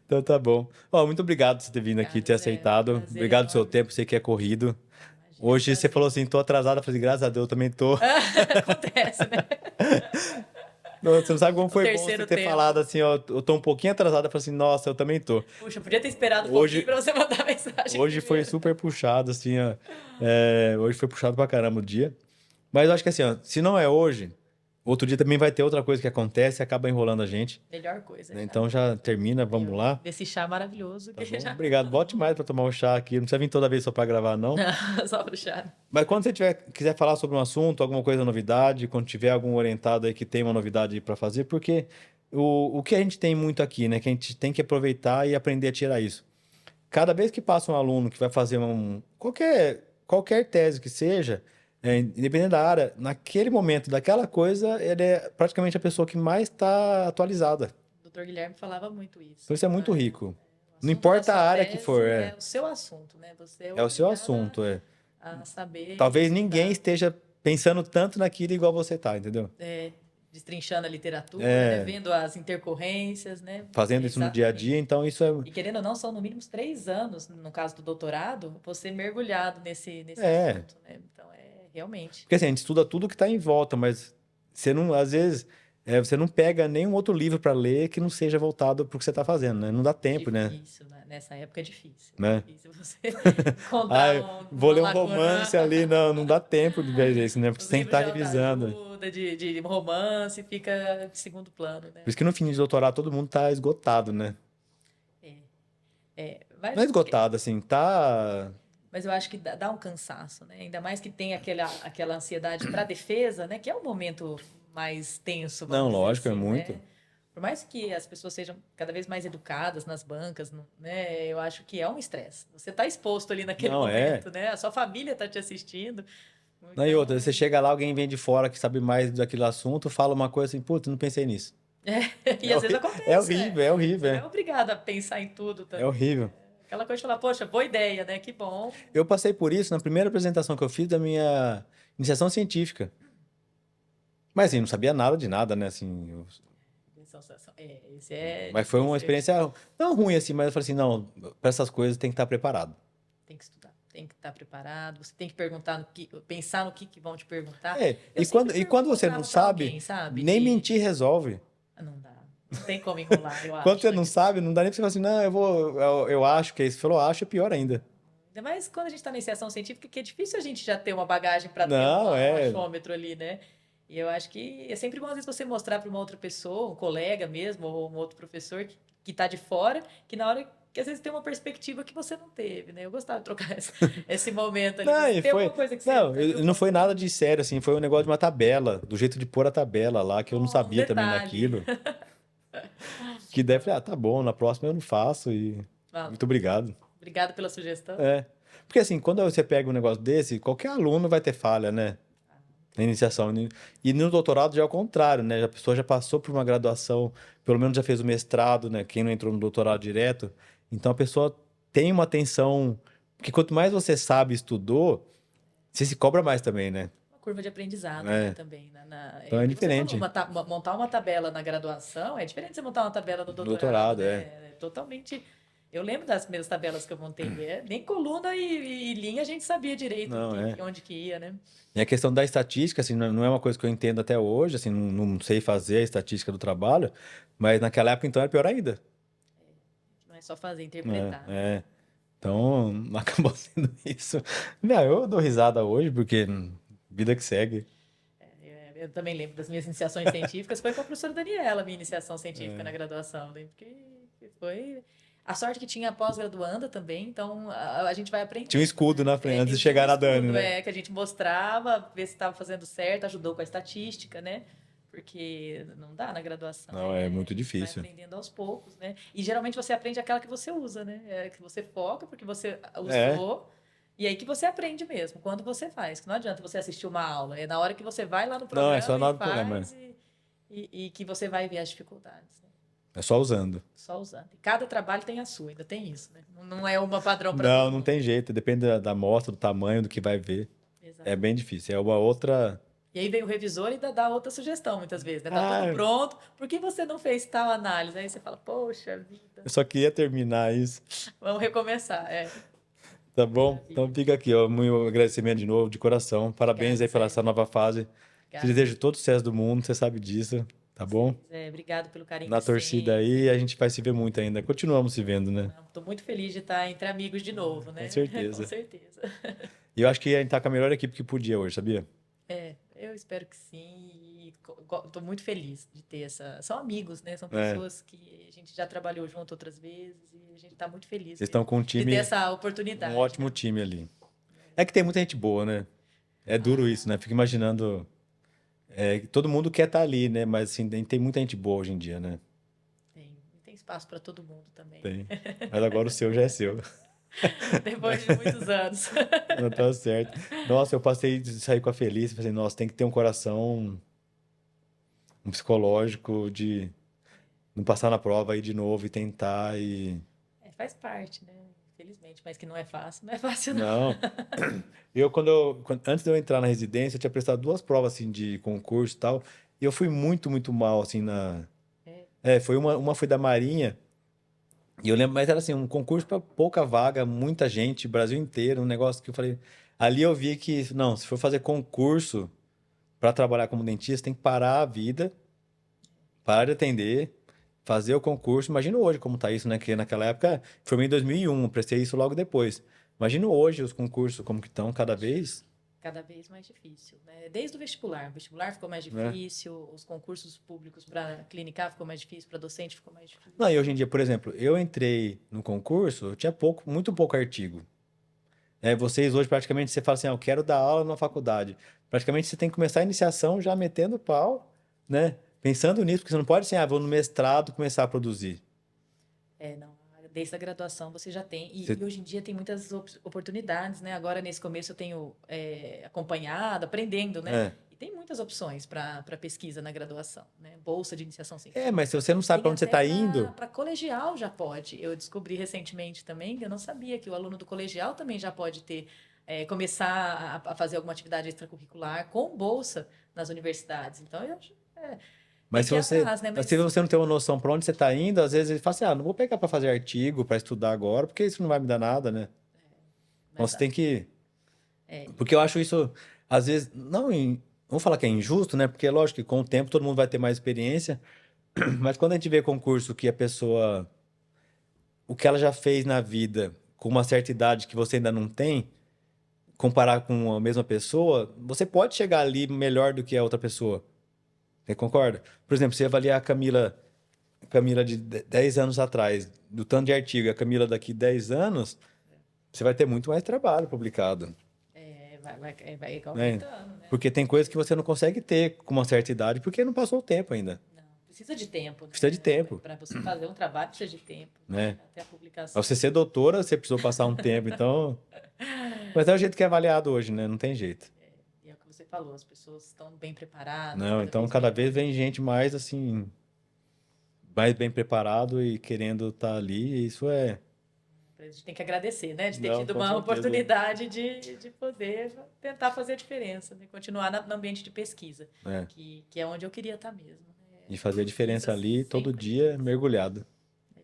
Então tá bom. Ó, muito obrigado por você ter vindo aqui, ter Zé, um aceitado. prazer Obrigado pelo seu enorme. tempo, sei que é corrido. Imagina, Hoje você prazer. falou assim, tô atrasada. Eu falei, graças a Deus, eu também tô. Acontece, né? Nossa, você não sabe como foi bom você terceiro ter tempo. falado assim, ó, eu tô um pouquinho atrasada. Eu falei assim, nossa, eu também tô. Puxa, podia ter esperado um Hoje- pouquinho para você mandar mensagem Hoje foi primeiro. super puxado, assim, ó. Hoje foi puxado pra caramba o dia. Mas eu acho que assim, ó, se não é hoje, outro dia também vai ter outra coisa que acontece e acaba enrolando a gente. Melhor coisa, Né? chá. Então já termina, vamos lá. Desse chá maravilhoso. Tá Que bom? já... Obrigado. Volte mais para tomar um chá aqui. Não precisa vir toda vez só para gravar, não. Não, só pro chá. Mas quando você quiser falar sobre um assunto, alguma coisa novidade, quando tiver algum orientado aí que tem uma novidade para fazer, porque o que a gente tem muito aqui, né? Que a gente tem que aproveitar e aprender a tirar isso. Cada vez que passa um aluno que vai fazer qualquer tese que seja, independente da área, naquele momento, daquela coisa, ele é praticamente a pessoa que mais está atualizada. O Dr. Guilherme falava muito isso. Então isso é muito rico. O Não assunto importa da a sua área que tese for. É o seu assunto, né? Você É o seu obrigado assunto, a saber. Talvez ninguém estudar, esteja pensando tanto naquilo igual você tá, entendeu? destrinchando a literatura, É. né? Vendo as intercorrências, né? Fazendo isso no dia a dia, então isso é. E querendo ou não, são no mínimo 3 anos, no caso do doutorado, você mergulhado nesse É. assunto, né? Então, realmente. Porque assim, a gente estuda tudo que tá em volta, mas você não, às vezes, você não pega nenhum outro livro para ler que não seja voltado para o que você está fazendo, né? Não dá tempo, né? Difícil, né? Nessa época é difícil. É Né? difícil você Ah, encontrar vou uma ler um lacuna. romance ali, não dá tempo de ver isso, né? Porque Os você tem que livros estar de revisando. autoajuda, de romance, fica de segundo plano, Por né? isso que no fim de doutorado todo mundo tá esgotado, né? É, é. Não é esgotado, assim, tá. Mas eu acho que dá um cansaço, né? Ainda mais que tem aquela ansiedade para a defesa, né? Que é o momento mais tenso, Não, vamos dizer lógico, é assim, muito. né? Por mais que as pessoas sejam cada vez mais educadas nas bancas, né? Eu acho que é um estresse. Você está exposto ali naquele Não, é. momento, né? A sua família está te assistindo. Não, e outra, Então, você chega lá, alguém vem de fora que sabe mais daquele assunto, fala uma coisa assim, putz, não pensei nisso. e às vezes É acontece, horrível, né? é Você horrível, não é é. obrigado a pensar em tudo É também, horrível. né? Aquela coisa de falar, poxa, boa ideia, né? Que bom. Eu passei por isso na primeira apresentação que eu fiz da minha iniciação científica. Mas assim, não sabia nada de nada, né? Assim, Esse é mas foi uma difícil. experiência não ruim assim, mas eu falei assim, não, para essas coisas tem que estar preparado. Tem que estudar, tem que estar preparado. Você tem que perguntar pensar no que vão te perguntar. É, Eu sempre e quando você não mostrava para sabe, alguém, sabe? nem mentir resolve. Não dá, não tem como enrolar, eu Quando acho. você não sabe, não dá nem pra você falar assim, não, eu acho que é isso. Você falou, acho, é pior ainda. Ainda mais quando a gente está na iniciação científica, que é difícil a gente já ter uma bagagem para ter Não, um é. achômetro ali, né? E eu acho que é sempre bom, às vezes, você mostrar para uma outra pessoa, um colega mesmo, ou um outro professor que está de fora, que na hora que às vezes tem uma perspectiva que você não teve, né? Eu gostava de trocar esse momento ali. Não, Você e tem foi. alguma coisa que você Não, viu não como foi nada de sério, assim. Foi um negócio de uma tabela, do jeito de pôr a tabela lá, que eu não um sabia também detalhe? naquilo. Que daí eu falei, ah, tá bom, na próxima eu não faço e. Ah, Muito obrigado. obrigada pela sugestão. É. Porque assim, quando você pega um negócio desse, qualquer aluno vai ter falha, né? Na iniciação. E no doutorado já é o contrário, né? A pessoa já passou por uma graduação, pelo menos já fez o mestrado, né? Quem não entrou no doutorado direto. Então a pessoa tem uma atenção. Porque quanto mais você sabe, estudou, você se cobra mais também, né? Uma curva de aprendizado, né, É. também. Então É é o que você falou, diferente. montar uma tabela na graduação é diferente de você montar uma tabela no No doutorado, doutorado, é. né? É totalmente. Eu lembro das primeiras tabelas que eu montei, nem coluna e linha a gente sabia direito Não, é. onde que ia, né? E a questão da estatística, assim, não é uma coisa que eu entendo até hoje, assim, não sei fazer a estatística do trabalho, mas naquela época então era pior ainda. Não é só fazer, É, interpretar, né? é. Então, acabou sendo isso. Não, eu dou risada hoje, porque vida que segue. Eu também lembro das minhas iniciações científicas, foi com a professora Daniela, minha iniciação científica na graduação. Lembro que foi. A sorte que tinha pós-graduanda também, então a gente vai aprendendo. Tinha um escudo Né? na frente, antes de Tinha um chegar na Dani, estudo, né? que a gente mostrava, ver se estava fazendo certo, ajudou com a estatística, né? Porque não dá na graduação. Não, é muito A gente vai difícil. aprendendo aos poucos, né? E geralmente você aprende aquela que você usa, né? Que você foca, porque você É, usou. E aí que você aprende mesmo, quando você faz. Que não adianta você assistir uma aula, é na hora que você vai lá no não, é só programa na e hora do programa. faz e que você vai ver as dificuldades, né? É só usando. Só usando. E cada trabalho tem a sua, ainda tem isso, né? Não é uma padrão para Não, todo não mundo. tem jeito. Depende da amostra, do tamanho, do que vai ver. É Exato. bem difícil. É uma outra. E aí vem o revisor e dá outra sugestão, muitas vezes, né? Tá tudo Ah, pronto, por que você não fez tal análise? Aí você fala, poxa vida, eu só queria terminar isso. vamos recomeçar. Tá bom? Então Maravilha. fica aqui, ó. Meu agradecimento de novo, de coração. Parabéns Obrigada, aí pela Zé. essa nova fase. Te Obrigada. desejo todo o sucesso do mundo, você sabe disso, tá bom? Obrigado pelo carinho Na de torcida sempre. aí, a gente vai se ver muito ainda. Continuamos se vendo, né? Estou muito feliz de estar entre amigos de novo, Com né? Com certeza. certeza. E eu acho que a gente tá com a melhor equipe que podia hoje, sabia? Eu espero que sim. E estou muito feliz de ter essa. São amigos, né? São É. pessoas que a gente já trabalhou junto outras vezes e a gente está muito feliz Vocês estão com um de ter time, essa um oportunidade, ótimo né? time ali. É que tem muita gente boa, né? É duro isso, né? Fico imaginando. Que todo mundo quer estar ali, né? Mas assim, tem muita gente boa hoje em dia, né? Tem espaço para todo mundo também. Tem. Mas agora o seu já é seu. Depois de muitos anos. Não tá certo. Nossa, eu passei de sair com a Felícia, falei, nossa, tem que ter um coração, um psicológico de não passar na prova aí de novo e tentar e. Faz parte, né? Infelizmente, mas que não é fácil. Não é fácil, não. Não. Antes de eu entrar na residência, eu tinha prestado duas provas assim de concurso e tal, e eu fui muito, muito mal assim na. É, Foi uma foi da Marinha, e eu lembro, mas era assim, um concurso para pouca vaga, muita gente, Brasil inteiro, um negócio que eu falei. Ali eu vi que, não, se for fazer concurso para trabalhar como dentista, tem que parar a vida parar de atender, fazer o concurso. Imagina hoje como tá isso, né? Que naquela época, formei em 2001, prestei isso logo depois. Imagina hoje os concursos como que estão cada vez, Cada vez mais difícil, né? Desde o vestibular ficou mais né? difícil, os concursos públicos para clinicar ficou mais difícil, para docente ficou mais difícil. Não, e hoje em dia, por exemplo, eu entrei no concurso, eu tinha muito pouco artigo. Vocês hoje praticamente você fala assim, eu quero dar aula na faculdade. Praticamente você tem que começar a iniciação já metendo pau, né? Pensando nisso, porque você não pode assim, vou no mestrado começar a produzir. Não, desde a graduação você já tem, Você- e hoje em dia tem muitas oportunidades, né? Agora, nesse começo, eu tenho acompanhado, aprendendo, né? É. E tem muitas opções para pesquisa na graduação, né? Bolsa de iniciação científica. Mas se você não sabe para onde você está indo, Para colegial já pode. Eu descobri recentemente também, que eu não sabia que o aluno do colegial também já pode começar a fazer alguma atividade extracurricular com bolsa nas universidades. Então, mas se tem que ir você, atrás, né? mas se você não tem uma noção para onde você está indo, às vezes ele fala assim, não vou pegar para fazer artigo, para estudar agora, porque isso não vai me dar nada, né? Então Mas você tem que... é, Porque eu acho isso, às vezes, vamos falar que é injusto, né? Porque, lógico, que com o tempo todo mundo vai ter mais experiência, mas quando a gente vê concurso que a pessoa, o que ela já fez na vida, com uma certa idade que você ainda não tem, comparar com a mesma pessoa, você pode chegar ali melhor do que a outra pessoa. Você concorda? Por exemplo, você avaliar a Camila de 10 anos atrás, do tanto de artigo, e a Camila daqui 10 anos, você vai ter muito mais trabalho publicado. vai Né? aumentando, né? Porque tem coisas que você não consegue ter com uma certa idade, porque não passou o tempo ainda, Não, precisa de tempo. Né? Precisa de tempo. Para você fazer um trabalho, precisa de tempo. né? Até a publicação. Pra você ser doutora, você precisou passar um tempo, então... Mas é o jeito que é avaliado hoje, né? Não tem jeito. E é o que você falou, as pessoas estão bem preparadas. Não, então cada vez vem gente mais, assim, mais bem preparado e querendo estar ali, e isso é... A gente tem que agradecer, né? De ter Não, tido com uma certeza. oportunidade de poder tentar fazer a diferença, né? Continuar no ambiente de pesquisa, É. que é onde eu queria estar mesmo. Né? E fazer a diferença Pesquisa ali todo sempre. dia mergulhado.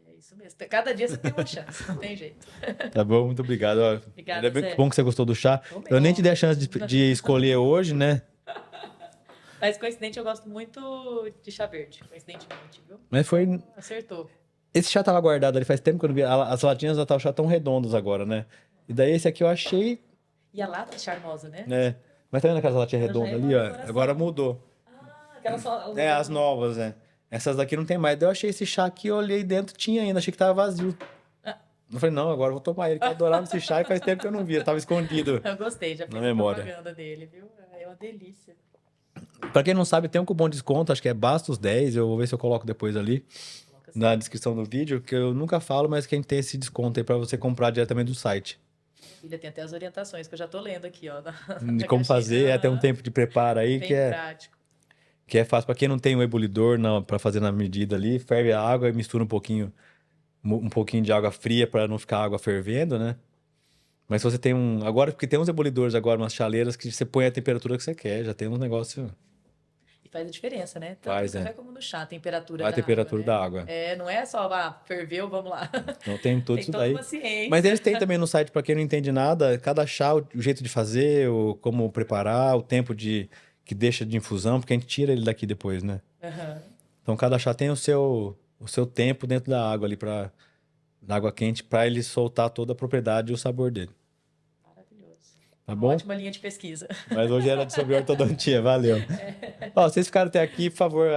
É isso mesmo. Cada dia você tem uma chance, não tem jeito. Tá bom? Muito obrigado. Ó, Obrigada, ainda bem Zé. que bom que você gostou do chá. Ô, meu. Eu nem te dei a chance de escolher hoje, né? Mas coincidente, eu gosto muito de chá verde, coincidentemente, viu? Mas foi... Acertou. Esse chá tava guardado ali faz tempo que eu não vi. As latinhas da tal chá tão redondas agora, né? E daí esse aqui eu achei, E a lata é charmosa, né? né? Mas tá vendo aquelas latinhas Ela já redondas é ali, uma ó? decoração. Agora mudou. Aquela só... As novas, né? Essas daqui não tem mais. Daí eu achei esse chá aqui, eu olhei dentro, tinha ainda, achei que tava vazio. Eu falei, não, agora eu vou tomar ele, que eu adorava esse chá e faz tempo que eu não via, tava escondido. Eu gostei, já fiz Na a memória. propaganda dele, viu? É uma delícia. Pra quem não sabe, tem um cupom de desconto, acho que é Bastos 10, eu vou ver se eu coloco depois ali Coloca assim. na descrição do vídeo, que eu nunca falo, mas quem tem esse desconto aí pra você comprar diretamente do site. Filha, tem até as orientações que eu já tô lendo aqui, ó. De na como caixinha. fazer, até um tempo de preparo aí, Bem que prático. é fácil. Pra quem não tem um ebulidor pra fazer na medida ali, ferve a água e mistura um pouquinho de água fria pra não ficar a água fervendo, né? Mas se você tem agora, porque tem uns ebulidores agora, umas chaleiras que você põe a temperatura que você quer, já tem uns negócios... E faz a diferença, né? Tanto Faz, no café né? como no chá, a temperatura A da temperatura água, né? da água. É, não é só, ferveu, vamos lá. Então tem tudo Tem isso toda daí. uma ciência. Mas eles têm também no site, pra quem não entende nada, cada chá, o jeito de fazer, como preparar, o tempo que deixa de infusão, porque a gente tira ele daqui depois, né? Aham. Então cada chá tem o seu tempo dentro da água ali, da água quente, pra ele soltar toda a propriedade e o sabor dele. Maravilhoso. Tá Uma bom? ótima linha de pesquisa. Mas hoje era sobre ortodontia, valeu. Ó, vocês ficaram até aqui, por favor,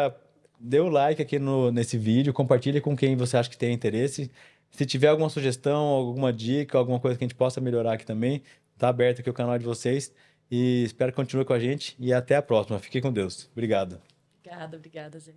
dê o like aqui nesse vídeo, compartilhe com quem você acha que tem interesse. Se tiver alguma sugestão, alguma dica, alguma coisa que a gente possa melhorar aqui também, tá aberto aqui o canal de vocês. E espero que continue com a gente e até a próxima. Fique com Deus. Obrigado. Obrigada, Zé.